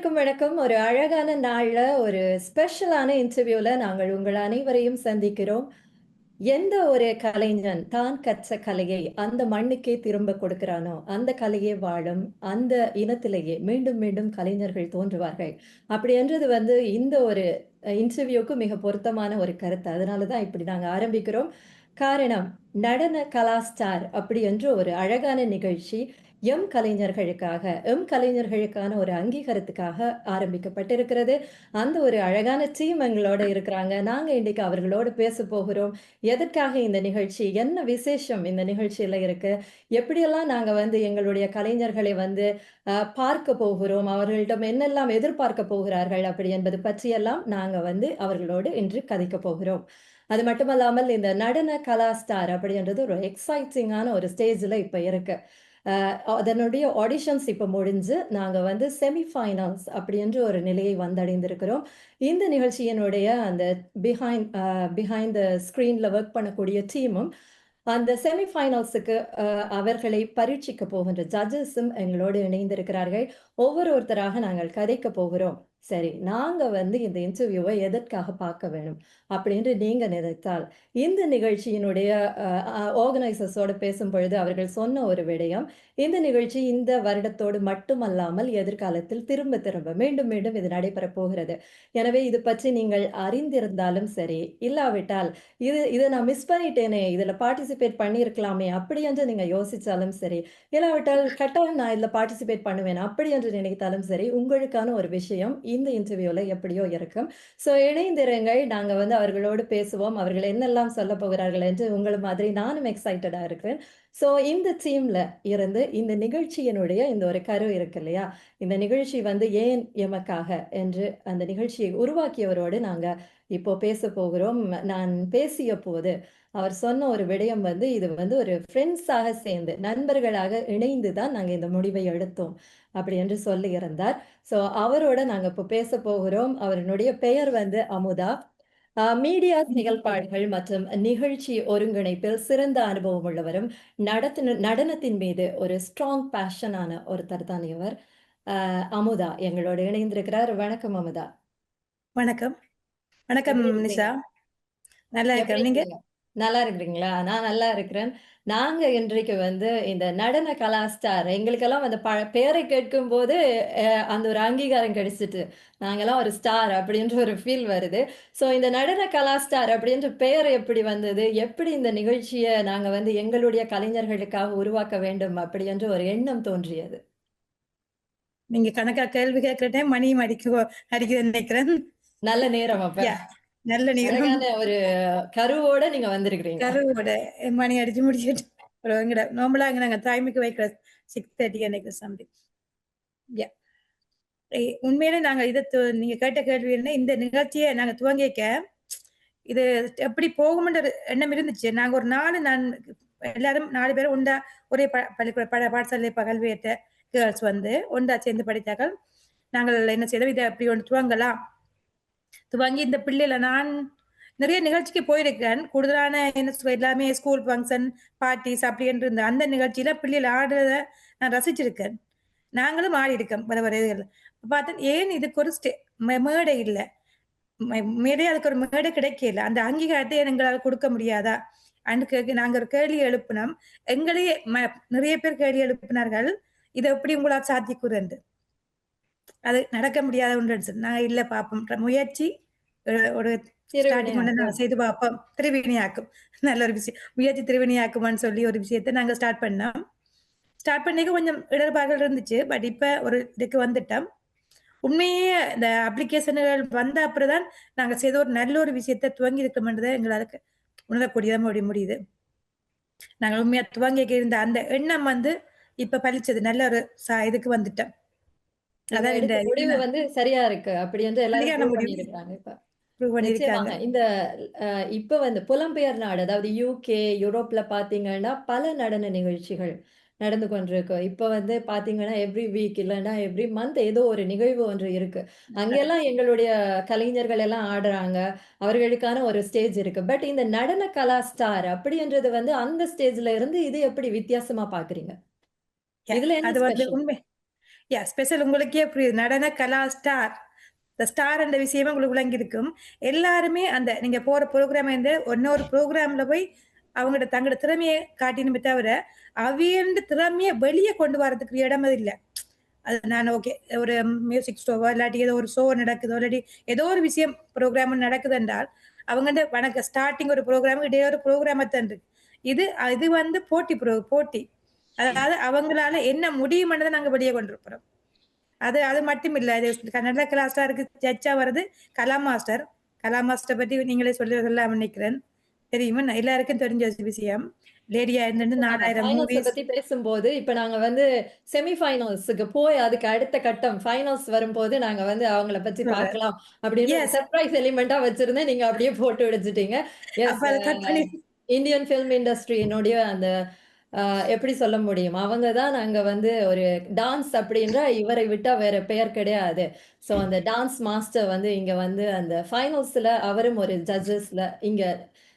அனைவருக்கும் வணக்கம். ஒரு அழகான நாள்ல, ஒரு ஸ்பெஷலான இன்டர்வியூல நாங்கள் உங்கள் அனைவரையும் சந்திக்கிறோம். எந்த ஒரு கலைஞன் தான் கற்ற கலையை அந்த மண்ணுக்கே திரும்ப கொடுக்கிறானோ, அந்த கலையே வாழும். அந்த இனத்திலேயே மீண்டும் மீண்டும் கலைஞர்கள் தோன்றுவார்கள். அப்படி என்றது இந்த ஒரு இன்டர்வியூக்கு மிக பொருத்தமான ஒரு கருத்து. அதனால தான் இப்படி நாங்க ஆரம்பிக்கிறோம். காரணம், நடன கலா ஸ்டார் அப்படி என்று ஒரு அழகான நிகழ்ச்சி கலைஞர்களுக்கான ஒரு அங்கீகாரத்துக்காக ஆரம்பிக்கப்பட்டிருக்கிறது. அந்த ஒரு அழகான டீம் எங்களோட இருக்கிறாங்க. நாங்க இன்னைக்கு அவர்களோடு பேசப் போகிறோம். எதற்காக இந்த நிகழ்ச்சி? என்ன விசேஷம் இந்த நிகழ்ச்சியில இருக்கு? எப்படியெல்லாம் நாங்க எங்களுடைய கலைஞர்களை பார்க்க போகிறோம்? அவர்களிடம் என்னெல்லாம் எதிர்பார்க்கப் போகிறார்கள்? அப்படி என்பது பற்றியெல்லாம் நாங்க அவர்களோடு இன்று கதைக்கப் போகிறோம். அது மட்டுமல்லாமல் இந்த நடன கலா ஸ்டார் அப்படின்றது ஒரு எக்ஸைட்டிங்கான ஒரு ஸ்டேஜ்ல இப்ப இருக்கு. அதனுடைய ஆடிஷன்ஸ் இப்ப முடிஞ்சு, நாங்க செமி ஃபைனல்ஸ் அப்படின்ற ஒரு நிலையை வந்தடைந்திருக்கிறோம். இந்த நிகழ்ச்சியினுடைய அந்த பிஹைண்ட் த ஸ்க்ரீன்ல வொர்க் பண்ணக்கூடிய டீமும், அந்த செமி ஃபைனல்ஸுக்கு அவர்களை பரீட்சிக்க போகின்ற ஜட்ஜஸும் எங்களோடு இணைந்திருக்கிறார்கள். ஒவ்வொருத்தராக நாங்கள் கதைக்கப் போகிறோம். சரி, நாங்க இந்த இன்டர்வியூவ எதற்காக பார்க்க வேணும்? அப்படின்னு நீங்க நினைத்தால், இந்த நிகழ்ச்சியினுடைய அ அ ஆர்கனைசர்ஸோட பேசும்பொழுது அவர்கள் சொன்ன ஒரு விடயம், இந்த நிகழ்ச்சி இந்த வருடத்தோடு மட்டுமல்லாமல் எதிர்காலத்தில் திரும்ப திரும்ப மீண்டும் மீண்டும் இது நடைபெறப் போகிறது. எனவே இது பற்றி நீங்கள் அறிந்திருந்தாலும் சரி, இல்லாவிட்டால் இத நான் மிஸ் பண்ணிட்டேனே, இதுல பார்ட்டிசிபேட் பண்ணியிருக்கலாமே, அப்படி என்று நீங்க யோசிச்சாலும் சரி, இல்லாவிட்டால் கட்டாயம் நான் இதுல பார்ட்டிசிபேட் பண்ணுவேன், அப்படி என்று நினைத்தாலும் சரி, உங்களுக்கான ஒரு விஷயம் இந்த இன்டர்வியூல எப்படியோ இருக்கும். ஸோ இணைந்திருங்கள். நாங்க அவர்களோடு பேசுவோம். அவர்கள் என்னெல்லாம் சொல்லப் போகிறார்கள் என்று உங்கள மாதிரி நானும் எக்ஸைட்டடா இருக்கிறேன். ஸோ இந்த டீம்ல இருந்து இந்த நிகழ்ச்சியினுடைய இந்த ஒரு கரு இருக்கு இல்லையா? இந்த நிகழ்ச்சி ஏன் எமக்காக என்று அந்த நிகழ்ச்சியை உருவாக்கியவரோடு நாங்க இப்போ பேசப் போகிறோம். நான் பேசியபோது அவர் சொன்ன ஒரு விடயம் இது ஒரு ஃப்ரெண்ட்ஸாக சேர்ந்து, நண்பர்களாக இணைந்து தான் நாங்க இந்த முடிவை எடுத்தோம். அப்படி என்று சொல்லியிருந்தார். ஸோ அவரோட நாங்க இப்போ பேசப் போகிறோம். அவரினுடைய பெயர் அமுதா. மீடியா செயல்பாடுகள் மற்றும் நிகழ்ச்சி ஒருங்கிணைப்பில் சிறந்த அனுபவம் உள்ளவரும், நடனத்தின் மீது ஒரு ஸ்ட்ராங் பேஷனான ஒருத்தர் தான் இவர். அமுதா எங்களோடு இணைந்திருக்கிறார். வணக்கம் அமுதா. வணக்கம். வணக்கம் எப்படி நிஷா. இருக்கிறீங்க? நல்லா எப்படி இருக்கேன். நீங்க? இருக்கீங்க? நல்லா இருக்கிறீங்களா? நான் நல்லா இருக்கிறேன். நாங்க இன்றைக்கு இந்த நடன கலா ஸ்டார் எங்களுக்கெல்லாம் பேரை கேட்கும்போது அந்த ஒரு அங்கீகாரம் கிடைச்சிட்டு, நாங்கலாம் ஒரு ஸ்டார் அப்படின்ற ஒரு ஃபீல் வருது. ஸோ இந்த நடன கலா ஸ்டார் அப்படின்ற பெயர் எப்படி வந்தது? எப்படி இந்த நிகழ்ச்சிய நாங்க எங்களுடைய கலைஞர்களுக்காக உருவாக்க வேண்டும் அப்படி என்ற ஒரு எண்ணம் தோன்றியது? நீங்க கணக்கா கேள்வி கேட்கிற டைம் மணியும் அடிக்குதுன்னு நினைக்கிறேன். நல்ல நேரம் அப்ப. யா, நல்ல நேரம். அழகான ஒரு கருவோட நீங்க வந்திருக்கிறீங்க. கருவோட மணி அடிச்சு முடிச்சுட்டு எங்கட நார்மலா இங்க நாங்க டைமுக்கு வைக்கிற 6:30 நினைக்கிறேன் சம்திங். யா. உண்மையிலே நாங்க நீங்க கேட்ட கேள்வி என்ன, இந்த நிகழ்ச்சியை நாங்க துவங்கிக்க இது எப்படி போகும்ன்ற ஒரு எண்ணம் இருந்துச்சு. நாங்க ஒரு 4 பேரும் உண்டா ஒரே பள்ளிக்கூட பாடசாலை கல்வியேற்ற கேர்ள்ஸ் ஒன்றா சேர்ந்து படித்தார்கள். நாங்கள் என்ன செய்தோம், இதை அப்படி ஒன்று துவங்கி இந்த பிள்ளைல நான் நிறைய நிகழ்ச்சிக்கு போயிருக்கேன். கூடுதலான என்ன சொல்ல எல்லாமே ஸ்கூல் ஃபங்க்ஷன் பார்ட்டிஸ் அப்படி என்று இருந்த அந்த நிகழ்ச்சியில பிள்ளைகள் ஆடுறத நான் ரசிச்சிருக்கேன். நாங்களும் ஆடி இருக்கோம் வர வர இதுகள். பார்த்தேன் ஏன் இதுக்கு ஒரு மேடை இல்லை, மேடை அதுக்கு ஒரு மேடை கிடைக்கல, அந்த அங்கீகாரத்தை எங்களால் கொடுக்க முடியாதா அன்று நாங்க ஒரு கேள்வி எழுப்பினோம். எங்களையே நிறைய பேர் கேள்வி எழுப்பினார்கள், இதை எப்படி உங்களால் சாத்திக்கூறு என்று. அது நடக்க முடியாத ஒன்று. நான் இல்ல பார்ப்போம், முயற்சி ஒரு ஸ்டார்டிங் கொண்டு நாங்கள் செய்து பார்ப்போம், திருவினையாக்கும். நல்ல ஒரு விஷயம், முயற்சி திருவினையாக்குமான்னு சொல்லி ஒரு விஷயத்தை நாங்கள் ஸ்டார்ட் பண்ணோம். ஸ்டார்ட் பண்ணிக்க கொஞ்சம் இடர்பாடுகள் இருந்துச்சு. பட் இப்ப ஒரு இதுக்கு வந்துட்டோம். உண்மையே இந்த அப்ளிகேஷன்கள் வந்த அப்புறம் தான் நாங்க செய்த ஒரு நல்ல ஒரு விஷயத்தை துவங்கி இருக்கோம்ன்றதை எங்களால் உணரக்கூடியதான் முடியுது. நாங்கள் உண்மையா துவங்கி இருந்த அந்த எண்ணம் இப்ப பலிச்சது. நல்ல ஒரு இதுக்கு வந்துட்டோம். அதான் இந்த முடிவு சரியா இருக்கு அப்படி என்று எல்லாரும் ப்ரூவ் பண்ணியிருக்காங்க இப்ப. நிச்சயமாக இந்த இப்ப புலம்பெயர் நாடு, அதாவது யூகே, யூரோப்ல பாத்தீங்கன்னா பல நடன நிகழ்ச்சிகள் நடந்து கொண்டிருக்கு. இப்ப பாத்தீங்கன்னா எவ்ரி வீக் இல்லைன்னா எவ்ரி மந்த் ஏதோ ஒரு நிகழ்வு ஒன்று இருக்கு. அங்கெல்லாம் எங்களுடைய கலைஞர்கள் எல்லாம் ஆடுறாங்க. அவர்களுக்கான ஒரு ஸ்டேஜ் இருக்கு. பட் இந்த நடன கலா ஸ்டார் அப்படின்றது அந்த ஸ்டேஜ்ல இருந்து இது எப்படி வித்தியாசமா பாக்குறீங்க? இதுல என்ன அது ஸ்பெஷல்? உண்மை ஸ்பெஷல் உங்களுக்கே புரியுது. நடன கலா ஸ்டார். இந்த ஸ்டார் என்ற விஷயமே உங்களுக்கு விளங்கியிருக்கும். எல்லாருமே அந்த நீங்க போற புரோகிராம் வந்து இன்னொரு புரோகிராம்ல போய் அவங்களோட தங்களோட திறமைய காட்டினுமே தவிர, அவியல்ட திறமைய வெளிய கொண்டு வரதுக்கு இடம் அது இல்ல. அது நான் ஓகே. ஒரு மியூசிக் ஷோவோ இல்லாட்டி ஏதோ ஒரு ஷோ நடக்குதோ, இல்லாட்டி ஏதோ ஒரு விஷயம் புரோகிராம் நடக்குது என்றால், அவங்க வந்து வணக்கம் ஸ்டார்ட்டிங் ஒரு புரோகிராம், இடையே ஒரு புரோகிராமா தான் இருக்கு. இது இது வந்து போட்டி. அதாவது அவங்களால என்ன முடியும்ன்றத நாங்க வெளிய கொண்டு போறோம். அது அது மட்டும் இல்ல. இது கன்னட கிளாஸ் ஸ்டாருக்கு ஜட்ஜா வர்றது கலா மாஸ்டர். கலா மாஸ்டர் பத்தி நீங்களே சொல்லலாம் நினைக்கிறேன். தெரியுமா? எல்லாருக்கும் தெரிஞ்ச விஷயம். லேடியா இருந்துட்டு நாங்க 4000 ஃபைனல்ஸ மூவிஸ். பத்தி பேசும்போது, இப்ப நாங்க வந்து செமி ஃபைனல்ஸ்க்கு போய் அதுக்கு அடுத்த கட்டம் ஃபைனல்ஸ் வரும்போது, நாங்க வந்து அவங்கள பத்தி பார்க்கலாம் அப்படின்னு ஒரு எஸ். சர்ப்ரைஸ் எலிமென்ட்டா வச்சிருந்தேன். நீங்க அப்படியே போட்டு வச்சுட்டீங்க. அப்ப எஸ் அத கட் பண்ணி இந்தியன் ஃபில்ம் இண்டஸ்ட்ரியினுடைய அந்த எப்படி சொல்ல முடியும்? அவங்க தான் நாங்க வந்து ஒரு டான்ஸ் அப்படின்றா இவரை விட்டா வேற பெயர் கிடையாது. ஸோ அந்த டான்ஸ் மாஸ்டர் வந்து இங்க வந்து அந்த ஃபைனல்ஸ்ல அவரும் ஒரு ஜட்ஜஸ்ல இங்க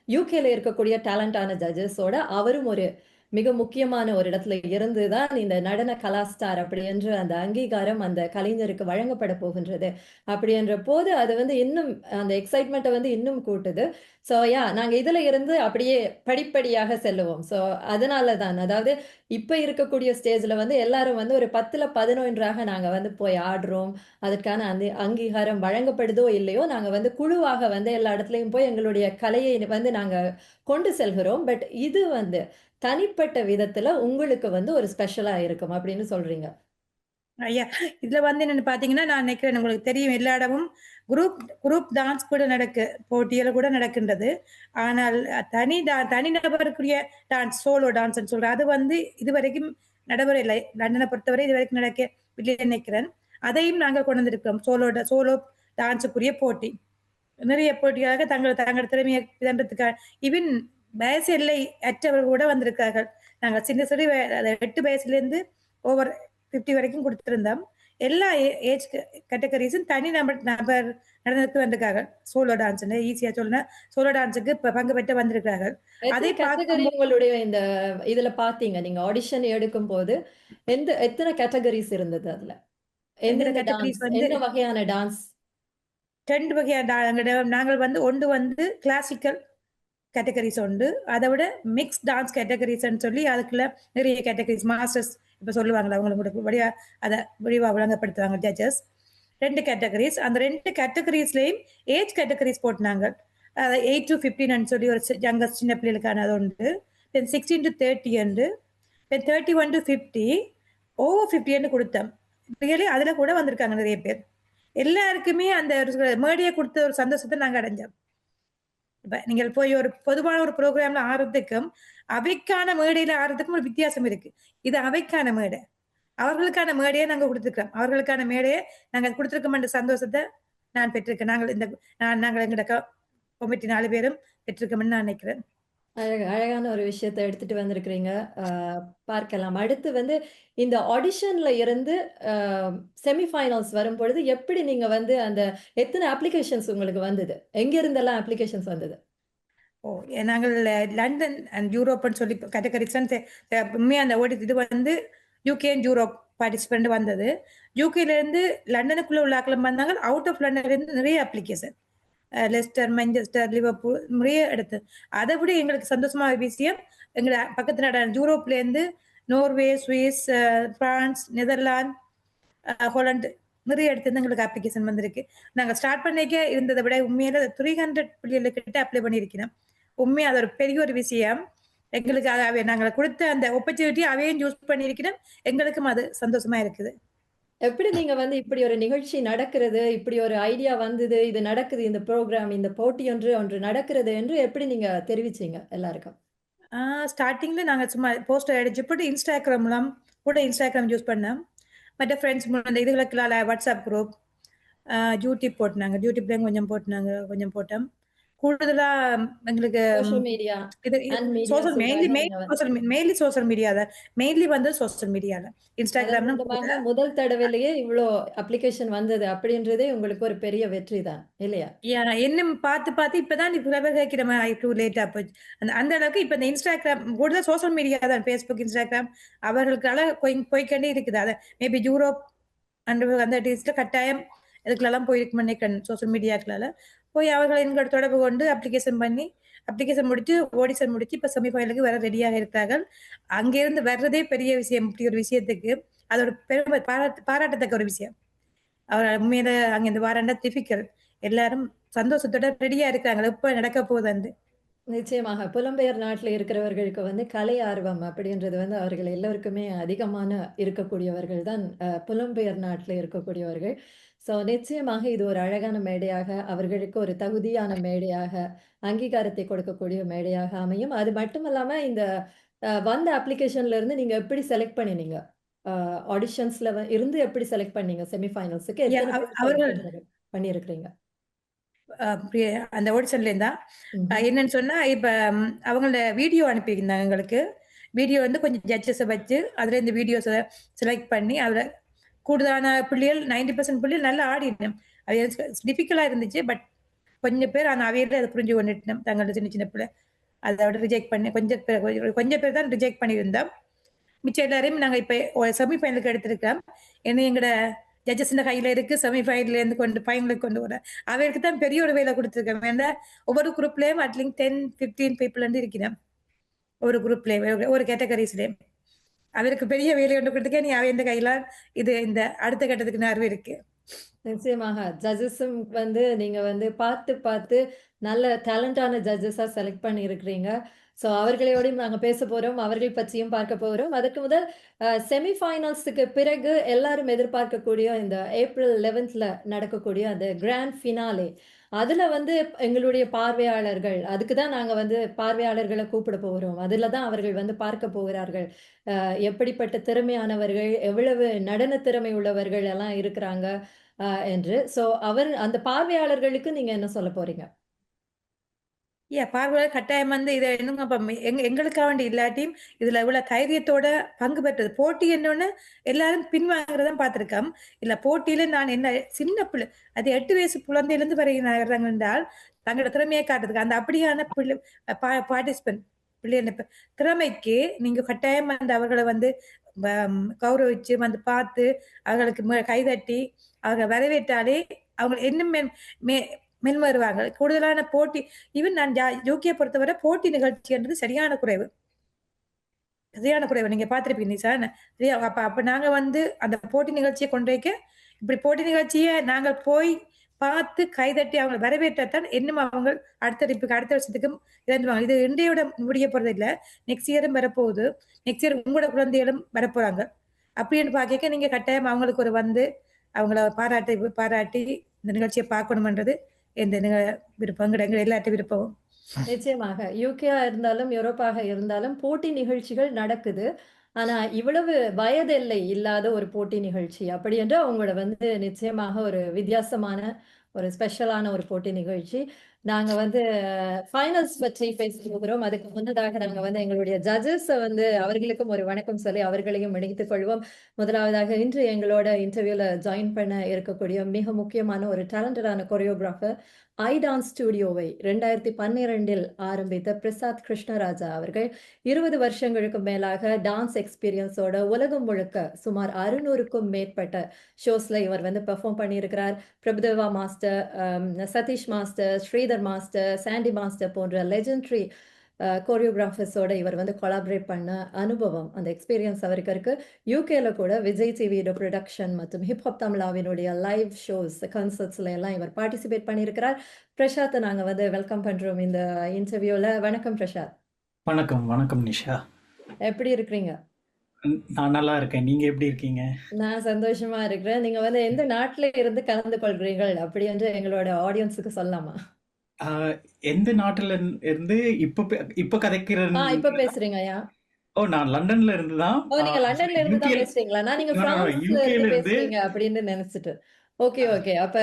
யுகேல இருக்கக்கூடிய டேலண்டான ஜட்ஜஸோட அவரும் ஒரு மிக முக்கியமான ஒரு இடத்துல இருந்து தான் இந்த நடன கலாஸ்டார் அப்படி என்று அந்த அங்கீகாரம் அந்த கலைஞருக்கு வழங்கப்பட போகின்றது. அப்படி என்ற போது அது வந்து இன்னும் அந்த எக்ஸைட்மெண்ட்டை வந்து இன்னும் கூட்டுது. ஸோ நாங்க இதுல இருந்து அப்படியே படிப்படியாக செல்லுவோம். ஸோ அதனால தான் அதாவது இப்ப இருக்கக்கூடிய ஸ்டேஜ்ல வந்து எல்லாரும் வந்து ஒரு 10ல 11ஆக நாங்க வந்து போய் ஆடுறோம். அதற்கான அந்த அங்கீகாரம் வழங்கப்படுதோ இல்லையோ, நாங்க வந்து குழுவாக வந்து எல்லா இடத்துலயும் போய் எங்களுடைய கலையை வந்து நாங்க கொண்டு செல்கிறோம். பட் இது வந்து தனிப்பட்ட விதத்துல உங்களுக்கு வந்து ஒரு ஸ்பெஷலா இருக்கும் அப்படின்னு சொல்றீங்க. ஐயா, இதுல வந்து என்னன்னு பார்த்தீங்கன்னா, நான் நினைக்கிறேன் உங்களுக்கு தெரியும் எல்லா இடமும் குரூப் குரூப் டான்ஸ் கூட போட்டிகள் கூட நடக்கின்றது. ஆனால் தனி நபருக்குரிய டான்ஸ், சோலோ டான்ஸ்ன்னு சொல்றேன். அது வந்து இதுவரைக்கும் நடைமுறையில்லை. லண்டன பொறுத்தவரை இதுவரைக்கும் நடக்கவில்லை நினைக்கிறேன். அதையும் நாங்கள் கொண்டு வந்திருக்கிறோம். சோலோ டான்ஸுக்குரிய போட்டி. நிறைய போட்டியாக தங்கள் திறமையை இதன்றதுக்காக ஈவன் வயசு எல்லை அற்றவர்கள் கூட வந்திருக்கார்கள். நாங்க சின்ன சிறு 8 வயசுலேருந்து ஓவர் 50 வரைக்கும் குடுத்திருந்தோம். எல்லா ஏஜ் கேட்டகரீஸும் தனி நபர் நபர் நடனத்துக்கு வந்திருக்காங்க. சோலோ டான்ஸ்ன்னு ஈஸியா சொல்லணும்னா, சோலோ டான்ஸுக்கு பங்கு பெற்று வந்திருக்கிறார்கள். எத்தன அதை கேட்டகரி பார்க்கும்போது உங்களுடைய இந்த இதுல பார்த்தீங்க? நீங்க ஆடிஷன் எடுக்கும்போது, எத்தன கேட்டகரிஸ் இருந்தது அதுல? எங்கட எந்தெந்த கேட்டகரீஸ் டான்ஸ்? வந்து என்ன வகையான டான்ஸ்? 2 வகையான நாங்கள் வந்து ஒன்று வந்து கிளாசிக்கல் கேட்டகரிஸ் உண்டு. அத விட மிக்ஸ் டான்ஸ் கேட்டகரிஸ்ன்னு சொல்லி அதுக்குள்ள நிறைய கேட்டகரிஸ் மாஸ்டர்ஸ் இப்ப சொல்லுவாங்கல்ல, அவங்களுக்கு கூட அத விரிவா விளங்கப்படுத்துவாங்க ஜட்ஜஸ். 2 கேட்டகரிஸ். அந்த 2 கேட்டகரிஸ்லயும் ஏஜ் கேட்டகரிஸ் போட்டுனாங்க. 8-15 சொல்லி ஒரு யங்கஸ்ட் சின்ன பிள்ளைகளுக்கான அது உண்டு. தென் 16-30 உண்டு. தென் 31-50 ஓவர் 50 குடுத்தோம். ரியலி அதுல கூட வந்திருக்காங்க நிறைய பேர். எல்லாருக்குமே அந்த மேடையை கொடுத்த ஒரு சந்தோஷத்தை நாங்க அடைஞ்சோம். இப்ப நீங்கள் போய் ஒரு பொதுவான ஒரு ப்ரோகிராம்ல ஆடுறதுக்கும், அவைக்கான மேடையில ஆடுறதுக்கும் ஒரு வித்தியாசம் இருக்கு. இது அவைக்கான மேடை. அவர்களுக்கான மேடையை நாங்க குடுத்துருக்கிறோம். அவர்களுக்கான மேடையை நாங்க குடுத்துருக்கோம் என்ற சந்தோஷத்த நான் பெற்றிருக்கேன். நாங்கள் எங்கட கமிட்டி 4 பேரும் பெற்றிருக்கோம்னு நான் நினைக்கிறேன். அழகான ஒரு விஷயத்த எடுத்துட்டு வந்திருக்கிறீங்க. அ பார்க்கலாம். அடுத்து வந்து இந்த ஆடிஷன்ல இருந்து அ செமி ஃபைனல்ஸ் வரும்பொழுது, எப்படி நீங்க வந்து அந்த எத்தன அப்ளிகேஷன்ஸ் உங்களுக்கு வந்தது? எங்க இருந்தெல்லாம் அப்ளிகேஷன்ஸ் வந்தது? ஓ! நாங்கள் லண்டன் அண்ட் யூரோப்ன்னு சொல்லி கேட்டகரிஸ் உண்மையா அந்த இது வந்து யுகே அண்ட் யூரோப் பார்ட்டிசிபெண்ட் வந்தது. யுகேலேருந்து லண்டனுக்குள்ள உள்ள ஆட்களும் வந்தாங்க. அவுட் ஆஃப் லண்டன்லேருந்து நிறைய அப்ளிகேஷன். லெஸ்டர், மான்செஸ்டர், லிவர்பூல் நிறைய இடத்து. அதை விட எங்களுக்கு சந்தோஷமான விஷயம், எங்க பக்கத்து நாடான யூரோப்லேருந்து Norway, Swiss, France, Netherlands, Hollande நிறைய இடத்துலேருந்து எங்களுக்கு அப்ளிகேஷன் வந்திருக்கு. நாங்க ஸ்டார்ட் பண்ணிக்க இருந்ததை விட உண்மையில 300 பிள்ளைகளுக்கிட்ட அப்ளை பண்ணியிருக்கிறோம். உண்மையா அது ஒரு பெரிய ஒரு விஷயம். எங்களுக்கு நாங்க குடுத்த அந்த ஆப்பர்ச்சுனிட்டி அவையும் யூஸ் பண்ணியிருக்கிறோம். எங்களுக்கும் அது சந்தோஷமா இருக்குது. எப்படி நீங்க வந்து இப்படி ஒரு நிகழ்ச்சி நடக்கிறது, இப்படி ஒரு ஐடியா வந்தது, இது நடக்குது, இந்த ப்ரோகிராம், இந்த போட்டி ஒன்று நடக்கிறது என்று எப்படி நீங்க தெரிவிச்சீங்க எல்லாருக்கும்? ஆ ஸ்டார்ட்டிங்ல நாங்க சும்மா போஸ்டர் அடிச்சு போட்டு இன்ஸ்டாகிராம் யூஸ் பண்ணோம். மற்ற ஃப்ரெண்ட்ஸ் மூலம் இந்த இதுகளுக்குலாம் வாட்ஸ்அப் குரூப், யூடியூப் போட்டுனாங்க. யூடியூப்லயும் கொஞ்சம் போட்டுனாங்க, கொஞ்சம் போட்டோம். கூடுதலா எங்களுக்கு சோசியல் மீடியா இது அண்ட் மீடியாஸ் சோசியல் ஊடாக நீங்க வந்து மெயின்லி சோசியல் மீடியா தான். மெயின்லி வந்து சோசியல் மீடியால. அதன் இன்ஸ்டாகிராம்னு கூட. மூலமாக முதல் தடவையிலேயே இவ்ளோ அப்ளிகேஷன் வந்தது அப்படின்றதே உங்களுக்கு ஒரு பெரிய வெற்றி தான். இல்லையா? இன்னும் பார்த்து இப்பதான் கேட்கிற மாதிரி டூ லேட்டா போச்சு. அந்த அந்த அளவுக்கு இப்ப இந்த இன்ஸ்டாகிராம் கூடுதல் சோசியல் மீடியா தான். Facebook, Instagram அவர்களுக்கால போய்க்கொண்டே இருக்குது. அத மேபி யூரோப் அந்த டேஸ்ட்ல கட்டாயம் இதுக்குள்ளெல்லாம் போயிருக்கும் நினைக்கிறேன், சோஷியல் மீடியாக்களால போய் அவர்கள் எங்களோட தொடர்பு கொண்டு அப்ளிகேஷன் பண்ணி அப்ளிகேஷன் முடிச்சு ஆடிஷன் முடிச்சு இப்ப செமிஃபைனலுக்கு வர ரெடியாக இருக்கிறார்கள். அங்கிருந்து வர்றதே பெரிய விஷயம். இப்படி ஒரு விஷயத்துக்கு அதோட பெருமை பாராட்டத்தக்க ஒரு விஷயம். அவர் உண்மையில அங்க இந்த வாரண்டா டிஃபிகல்ட். எல்லாரும் சந்தோஷத்தோட ரெடியா இருக்காங்க. எப்ப நடக்க போகுதுன்னு. நிச்சயமாக. புலம்பெயர் நாட்டில இருக்கிறவர்களுக்கு வந்து கலை ஆர்வம் அப்படின்றது வந்து அவர்கள் எல்லோருக்குமே அதிகமான இருக்கக்கூடியவர்கள் தான் புலம்பெயர் நாட்டில இருக்கக்கூடியவர்கள். ஸோ நிச்சயமாக இது ஒரு அழகான மேடையாக, அவர்களுக்கு ஒரு தகுதியான மேடையாக, அங்கீகாரத்தை கொடுக்கக்கூடிய மேடையாக அமையும். அது மட்டுமல்லாம இந்த வந்த அப்ளிகேஷன்ல இருந்து நீங்க எப்படி செலக்ட் பண்ணினீங்க? அ ஆடிஷன்ஸ்ல இருந்து எப்படி செலக்ட் பண்ணீங்க செமி ஃபைனல்ஸ்க்கு? எத்தன பேர் செலக்ட் அவர்கள் பண்ணியிருக்கிறீங்க? அந்த ஆடிஷன்ல இருந்தா ம்ஹ்ம். என்னன்னு சொன்னா இப்ப அவங்களோட வீடியோ அனுப்பியிருந்தாங்க எங்களுக்கு. வீடியோ வந்து கொஞ்சம் ஜட்ஜஸ வச்சு அதுல இந்த வீடியோஸ செலக்ட் பண்ணி அதுல கூடுதலான புள்ளிகள் 90% புள்ளிகள் நல்லா ஆடினோம். அது டிஃபிகல்ட்டா இருந்துச்சு. பட் கொஞ்சம் பேர் அந்த அவையில அதை புரிஞ்சு கொண்டுட்டோம். தங்களோட சின்ன சின்ன பிள்ளை அதோட ரிஜெக்ட் பண்ணி கொஞ்சம் பேர் தான் ரிஜெக்ட் பண்ணியிருந்தோம். மிச்சம் எல்லாரையும் நாங்க இப்ப செமி ஃபைனலுக்கு எடுத்திருக்கோம். ஏன்னா எங்கட ஜட்ஜஸ் கையில இருக்கு. செமி ஃபைனல்ல இருந்து ஃபைனலுக்கு கொண்டு வர அவருக்கு தான் பெரிய ஒரு வேலை கொடுத்துருக்கோம். ஏன்னா ஒவ்வொரு குரூப்லயும் அட்லீஸ்ட் 10-15 பீப்புள் வந்து இருக்கிறோம். ஒரு குரூப்லயும் ஒரு கேட்டகரிஸ்லயும் அவருக்கு பெரிய வேலை ஒன்று கொடுத்துக்க நீ அவ இந்த கையில இந்த அடுத்த கட்டத்துக்கு நேர்வு இருக்கு. நிச்சயமாக. ஜட்ஜஸும் வந்து நீங்க வந்து பார்த்து நல்ல டேலண்டான ஜட்ஜஸா செலக்ட் பண்ணியிருக்கிறீங்க. ஸோ அவர்களோடையும் நாங்க பேசப் போறோம். அவர்கள் பற்றியும் பார்க்கப் போறோம். அதற்கு முதல் செமி ஃபைனல்ஸ்க்கு பிறகு எல்லாரும் எதிர்பார்க்கக்கூடிய இந்த ஏப்ரல் 11ல நடக்கக்கூடிய அந்த கிராண்ட் ஃபினாலே. அதுல வந்து எங்களுடைய பார்வையாளர்கள் அதுக்கு தான் நாங்க வந்து பார்வையாளர்கள கூப்பிட போறோம். அதுல தான் அவர்கள் வந்து பார்க்கப் போகிறார்கள். எப்படிப்பட்ட திறமையானவர்கள், எவ்வளவு நடன திறமை உள்ளவர்கள் எல்லாம் இருக்கிறாங்க. என்று. ஸோ அந்த பார்வையாளர்களுக்கு நீங்க என்ன சொல்லப் போறீங்க? பார்வையாளர் கட்டாயம் வந்து இத என்னங்க அப்ப எங்களுக்காக வேண்டி இல்லாட்டியும் இதுல இவ்வளவு தைரியத்தோட பங்கு பெற்றது. போட்டி என்னன்னு எல்லாரும் பின்வாங்குறத பார்த்திருக்கோம். இல்ல போட்டியில நான் என்ன சின்ன பிள்ளை அது 8 வயசு குழந்தையிலிருந்து வரைகிறாங்க என்றால் தங்களோட திறமையை காட்டுறதுக்கு அந்த அப்படியான பிள்ளை பார்ட்டிசிபென்ட் பிள்ளைகள் திறமைக்கு நீங்க கட்டாயம் வந்து அவர்களை வந்து கௌரவிச்சு வந்து பார்த்து அவர்களுக்கு கைதட்டி அவங்க வரவேற்றாலே அவங்க இன்னும் மென்வருவாங்க. கூடுதலான போட்டி ஈவன் நான் யூகே பொறுத்தவரை போட்டி நிகழ்ச்சின்றது சரியான குறைவு. நீங்க பார்த்திருப்பீங்க சார். அப்ப நாங்க வந்து அந்த போட்டி நிகழ்ச்சியை கொண்டு வைக்க இப்படி போட்டி நிகழ்ச்சியை நாங்கள் போய் பார்த்து கைதட்டி அவங்க வரவேற்றத்தான் இன்னும் அவங்க அடுத்த வருஷத்துக்கு இறந்துவாங்க. இது இன்றையோட முடிய போறது இல்ல. நெக்ஸ்ட் இயரும் வரப்போகுது. நெக்ஸ்ட் இயர் உங்களோட குழந்தைகளும் வரப்போறாங்க. அப்படின்னு பார்க்க நீங்க கட்டாயம் அவங்களுக்கு ஒரு வந்து அவங்கள பாராட்டி இந்த நிகழ்ச்சியை பார்க்கணும்ன்றது எந்த விருப்பம் எல்லார்ட்டும் விருப்பம். நிச்சயமாக. யுகேயா இருந்தாலும், யூரோப்பாக இருந்தாலும் போட்டி நிகழ்ச்சிகள் நடக்குது. ஆனா, இவ்வளவு வயதெல்லை இல்லாத ஒரு போட்டி நிகழ்ச்சி. அப்படி என்றால் உங்களோட வந்து நிச்சயமாக ஒரு வித்தியாசமான, ஒரு ஸ்பெஷலான ஒரு போட்டி நிகழ்ச்சி. நாங்க வந்து ஃபைனல்ஸ் பற்றி பேசப் போகிறோம். அதுக்கு முன்னதாக நாங்க வந்து எங்களுடைய ஜட்ஜஸ வந்து அவர்களுக்கும் ஒரு வணக்கம் சொல்லி அவர்களையும் இணைத்துக் கொள்வோம். முதலாவதாக இன்று எங்களோட இன்டர்வியூல ஜாயின் பண்ண இருக்கக்கூடிய மிக முக்கியமான ஒரு டேலண்டடான கொரியோகிராஃபர் ஐ டான்ஸ் ஸ்டுடியோவை 2012ல் ஆரம்பித்த பிரசாத் கிருஷ்ணராஜா அவர்கள் 20 வருஷங்களுக்கு மேலாக டான்ஸ் எக்ஸ்பீரியன்ஸோட உலகம் முழுக்க சுமார் 600க்கும் மேற்பட்ட ஷோஸ்ல இவர் வந்து பெர்ஃபார்ம் பண்ணியிருக்கிறார். Prabhudeva master, Sathish master, Sridhar master, Sandy master போன்ற லெஜெண்டரி கோரியோகிராஃபர்ஸோட இவர் வந்து கொலாபரேட் பண்ண அனுபவம், அந்த எக்ஸ்பீரியன்ஸ் அவருக்கு இருக்கு. யூகேல கூட விஜய் டிவியோட ப்ரொடக்ஷன் மற்றும் ஹிப்ஹாப் தமிழாவினுடைய லைவ் ஷோஸ், கன்சர்ட்ஸ்ல எல்லாம் இவர் பார்ட்டிசிபேட் பண்ணியிருக்கிறார். பிரசாத்தை நாங்க வந்து வெல்கம் பண்றோம் இந்த இன்டர்வியூல. வணக்கம் பிரசாத். வணக்கம், வணக்கம் நிஷா. எப்படி இருக்கிறீங்க? நான் நல்லா இருக்கேன். நீங்க எப்படி இருக்கீங்க? நான் சந்தோஷமா இருக்கிறேன். நீங்க வந்து எந்த நாட்டில இருந்து கலந்து கொள்கிறீர்கள் அப்படி என்று எங்களோட ஆடியன்ஸுக்கு சொல்லலாமா? எந்த நாட்டுல இருந்து இப்ப கதைக்கிற இப்ப பேசுறீங்கயா? நான் லண்டன்ல இருந்து தான். நீங்க லண்டன்ல இருந்து தான் பேசுறீங்களா? நான் நீங்க பிரான்ஸ்ல இருந்து பேசுறீங்க அப்படின்னு நினைச்சிட்டு. ஓகே. அப்ப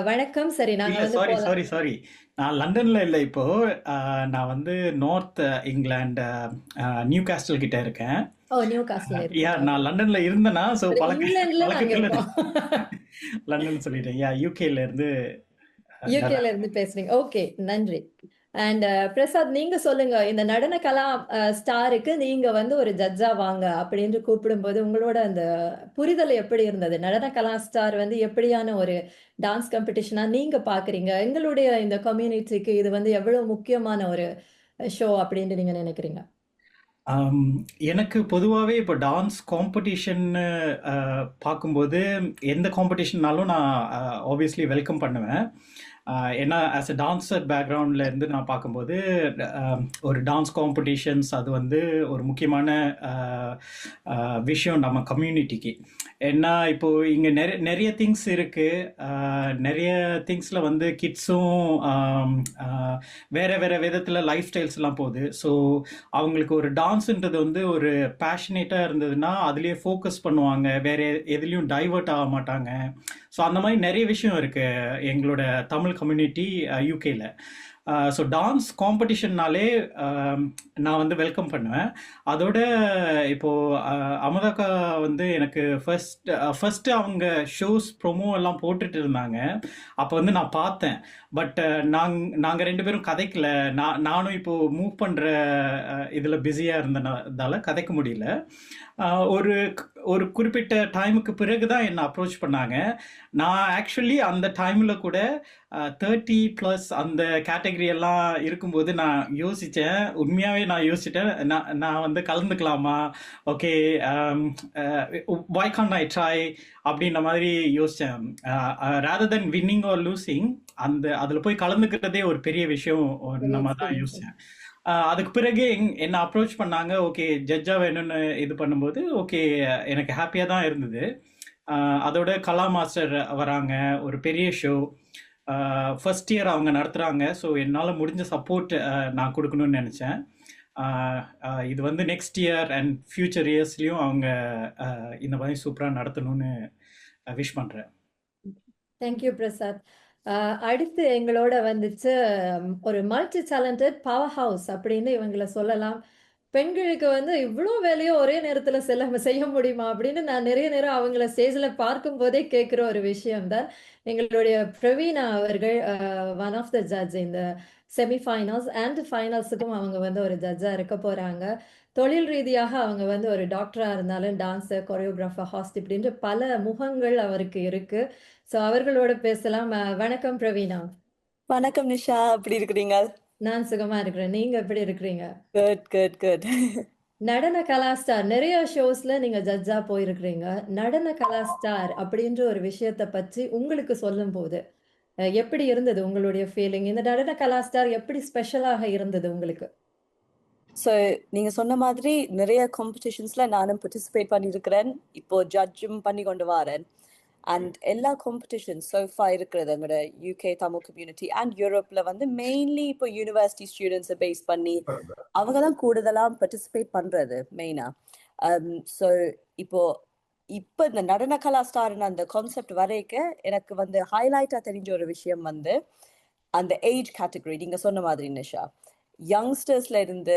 வணக்கம். சரி, நாங்க வந்து சாரி. நான் லண்டன்ல இல்ல இப்போ. நான் வந்து நார்த் இங்கிலாந்து நியூ காஸ்டல் கிட்ட இருக்கேன். New castle. நான் லண்டன்ல இருந்தேனா சோ இங்கிலாந்துல லண்டன் சொல்லிட்டேன். யூகேல இருந்து பேசுறீங்க. ஓகே, நன்றி. அண்ட் பிரசாத், நீங்க சொல்லுங்க, இந்த நடன கலா ஸ்டாருக்கு நீங்க வந்து ஒரு ஜட்ஜா வாங்க அப்படின்னு கூப்பிடும்போது உங்களோட அந்த புரிதல் எப்படி இருந்தது? நடன கலா ஸ்டார் வந்து எப்படியான ஒரு டான்ஸ் காம்படிஷனா நீங்க பாக்குறீங்க? எங்களுடைய இந்த கம்யூனிட்டிக்கு இது வந்து எவ்வளவு முக்கியமான ஒரு ஷோ அப்படின்னு நீங்க நினைக்கிறீங்க? ஆம், எனக்கு பொதுவாகவே இப்போ டான்ஸ் காம்படிஷன்னு பார்க்கும்போது எந்த காம்படிஷன்னாலும் நான் ஆப்வியஸ்லி வெல்கம் பண்ணுவேன். ஏன்னா ஆஸ் அ டான்ஸர் பேக்ரவுண்டில் இருந்து நான் பார்க்கும்போது ஒரு டான்ஸ் காம்படிஷன்ஸ் அது வந்து ஒரு முக்கியமான விஷயம் நம்ம கம்யூனிட்டிக்கு. ஏன்னா இப்போது இங்கே நிறைய நிறைய திங்ஸ் இருக்குது. நிறைய திங்ஸில் வந்து கிட்ஸும் வேறு வேறு விதத்தில் லைஃப் ஸ்டைல்ஸ்லாம் போகுது. ஸோ அவங்களுக்கு ஒரு டான்ஸுன்றது வந்து ஒரு பேஷனேட்டாக இருந்ததுன்னா அதுலேயே ஃபோக்கஸ் பண்ணுவாங்க, வேறு எதுலேயும் டைவர்ட் ஆக மாட்டாங்க. ஸோ அந்த மாதிரி நிறைய விஷயம் இருக்குது எங்களோட தமிழ் கம்யூனிட்டி யூகேல. ஸோ டான்ஸ் காம்படிஷன்னாலே நான் வந்து வெல்கம் பண்ணுவேன். அதோட இப்போது அமுதாக்கா வந்து எனக்கு ஃபஸ்ட்டு அவங்க ஷோஸ் ப்ரொமோ எல்லாம் போட்டுட்டு இருந்தாங்க. அப்போ வந்து நான் பார்த்தேன். பட் நாங்கள் ரெண்டு பேரும் கதைக்கல. நானும் இப்போது மூவ் பண்ணுற இதில் பிஸியாக இருந்ததால கதைக்க முடியல. ஒரு ஒரு குறிப்பிட்ட டைமுக்கு பிறகு தான் என்னை அப்ரோச் பண்ணாங்க. நான் ஆக்சுவலி அந்த டைமில் கூட 30+ அந்த கேட்டகரி எல்லாம் இருக்கும்போது நான் யோசித்தேன். உண்மையாகவே நான் யோசிச்சிட்டேன், நான் வந்து கலந்துக்கலாமா, okay why can't I try அப்படின்ற மாதிரி யோசித்தேன். rather than winning or losing அதில் போய் கலந்துக்கிறதே ஒரு பெரிய விஷயம் நம்ம தான் யோசித்தேன். அதுக்கு பிறகு என்னை அப்ரோச் பண்ணாங்க. ஓகே ஜட்ஜாக வேணும்னு இது பண்ணும்போது ஓகே எனக்கு ஹாப்பியாக தான் இருந்தது. அதோட கலா மாஸ்டர் வராங்க, ஒரு பெரிய ஷோ ஃபர்ஸ்ட் இயர் அவங்க நடத்துகிறாங்க. ஸோ என்னால் முடிஞ்ச சப்போர்ட் நான் கொடுக்கணும்னு நினச்சேன். இது வந்து நெக்ஸ்ட் இயர் அண்ட் ஃப்யூச்சர் இயர்ஸ்லேயும் அவங்க இந்த மாதிரி சூப்பராக நடத்தணும்னு விஷ் பண்ணுறேன். தேங்க்யூ பிரசாத். அடுத்து எங்களோட வந்துச்சு ஒரு மல்டி டேலண்டட் பவர் ஹவுஸ் அப்படின்னு இவங்களை சொல்லலாம். பெண்களுக்கு வந்து இவ்வளோ வேலையும் ஒரே நேரத்தில் செய்ய முடியுமா அப்படின்னு நான் நிறைய நேரம் அவங்கள ஸ்டேஜில் பார்க்கும் போதே கேட்குற ஒரு விஷயம்தான். எங்களுடைய பிரவீனா அவர்கள் ஒன் ஆஃப் த ஜட்ஜ் இந்த செமிஃபைனல்ஸ் அண்ட் ஃபைனல்ஸுக்கும் அவங்க வந்து ஒரு ஜட்ஜாக இருக்க போகிறாங்க. தொழில் ரீதியாக அவங்க வந்து ஒரு டாக்டராக இருந்தாலும் டான்ஸர், கொரியோகிராஃபர், ஹாஸ்ட் இப்படின்ற பல முகங்கள் அவருக்கு இருக்கு. ஸோ அவர்களோட பேசலாம். வணக்கம் பிரவீனா. வணக்கம் நிஷா, எப்படி இருக்கிறீங்க? நான் சுகமா இருக்கிறேன். நீங்க எப்படி இருக்கிறீங்க? Good good good. நடன கலா ஸ்டார் நிறைய ஷோஸ்ல நீங்க ஜட்ஜா போயிருக்கிறீங்க. நடன கலா ஸ்டார் அப்படின்ற ஒரு விஷயத்தை பற்றி உங்களுக்கு சொல்லும் போது எப்படி இருந்தது உங்களுடைய ஃபீலிங்? இந்த நடன கலா ஸ்டார் எப்படி ஸ்பெஷலாக இருந்தது உங்களுக்கு? ஸோ நீங்க சொன்ன மாதிரி நிறைய காம்படிஷன்ஸ்ல நானும் பார்ட்டிசிபேட் பண்ணியிருக்கிறேன். இப்போ ஜட்ஜும் பண்ணி கொண்டு வரேன். அண்ட் எல்லா காம்படிஷன்ஸ் சோஃபா இருக்கிறது எங்களோட யூகே தமிழ் கம்யூனிட்டி அண்ட் யூரோப்ல வந்து மெயின்லி இப்போ யூனிவர்சிட்டி ஸ்டூடெண்ட்ஸை பேஸ் பண்ணி அவங்க தான் கூடுதலாக பார்ட்டிசிபேட் பண்றது மெயினா. ஸோ இப்போ இந்த நடன கலா ஸ்டார்னு அந்த கான்செப்ட் வரைக்க எனக்கு வந்து ஹைலைட்டா தெரிஞ்ச ஒரு விஷயம் வந்து அந்த ஏஜ் கேட்டகரி. நீங்க சொன்ன மாதிரி நிஷா, யங்ஸ்டர்ஸ்ல இருந்து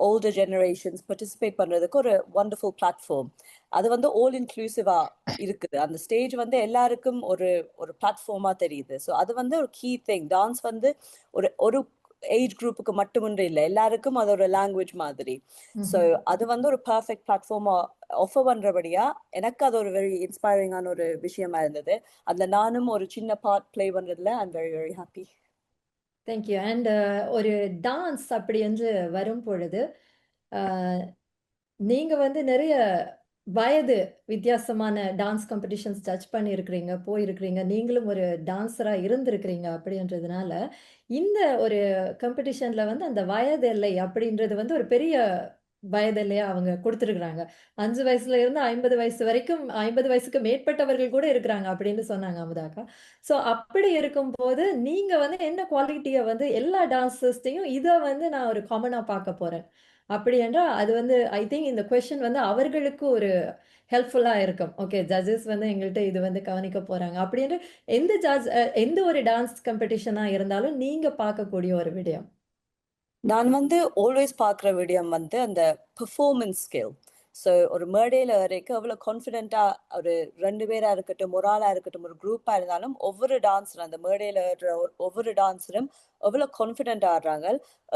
ஓல்டர் ஜெனரேஷன்ஸ் பார்ட்டிசிபேட் பண்றதுக்கு ஒரு வண்டர்ஃபுல் பிளாட்ஃபார்ம். அது வந்து ஆல் இன்க்ளூசிவா இருக்குது. அந்த ஸ்டேஜ் வந்து எல்லாருக்கும் ஒரு ஒரு பிளாட்ஃபார்மா தெரியுது. ஸோ அது வந்து ஒரு கீ திங். டான்ஸ் வந்து ஒரு ஏஜ் குரூப்புக்கு மட்டுமின்றி இல்லை, எல்லாருக்கும் அது ஒரு லாங்குவேஜ் மாதிரி. ஸோ அது வந்து ஒரு பர்ஃபெக்ட் பிளாட்ஃபார்மா ஆஃபர் பண்றபடியா எனக்கு அது ஒரு வெரி இன்ஸ்பைரிங்கான ஒரு விஷயமா இருந்தது. அதுல நானும் ஒரு சின்ன பார்ட் பிளே பண்றதுல I am very very happy. Thank you. And ஒரு டான்ஸ் அப்படி என்று வரும் பொழுது நீங்க வந்து நிறைய வயது வித்தியாசமான டான்ஸ் காம்படிஷன்ஸ் ஜட்ஜ் பண்ணியிருக்கிறீங்க, போயிருக்கிறீங்க, நீங்களும் ஒரு டான்ஸரா இருந்திருக்கிறீங்க. அப்படின்றதுனால இந்த ஒரு காம்படிஷன்ல வந்து அந்த வயது எல்லை அப்படின்றது வந்து ஒரு பெரிய வயது எல்லையா அவங்க கொடுத்துருக்குறாங்க. 5 வயசுல இருந்து 50 வயசு வரைக்கும், 50 வயசுக்கு மேற்பட்டவர்கள் கூட இருக்கிறாங்க அப்படின்னு சொன்னாங்க அமுதாக்கா. ஸோ அப்படி இருக்கும்போது நீங்க வந்து என்ன குவாலிட்டியை வந்து எல்லா டான்சர்ஸ்டையும் இதை வந்து நான் ஒரு காமனா பார்க்க போறேன் அப்படி என்றால் அது வந்து ஐ திங்க் இந்த கொஸ்டின் வந்து அவர்களுக்கு ஒரு ஹெல்ப்ஃபுல்லா இருக்கும். ஓகே ஜட்ஜஸ் வந்து எங்கள்கிட்ட இது வந்து கவனிக்க போறாங்க அப்படின்னு எந்த ஜட்ஜ் எந்த ஒரு டான்ஸ் காம்படிஷனா இருந்தாலும் நீங்க பார்க்கக்கூடிய ஒரு விடயம். நான் வந்து ஆல்வேஸ் பார்க்குற விடயம் வந்து அந்த பெர்ஃபார்மன்ஸ் ஸ்கில். ஸோ ஒரு மேடையில் வரைக்கும் அவ்வளோ கான்ஃபிடென்ட்டாக ஒரு 2 பேராக இருக்கட்டும், ஒரு ஆளாக இருக்கட்டும், ஒரு குரூப்பாக இருந்தாலும் ஒவ்வொரு டான்ஸரும் அந்த மேடையில் ஒவ்வொரு டான்ஸரும் எவ்வளோ கான்ஃபிடென்ட்டாக ஆடுறாங்க,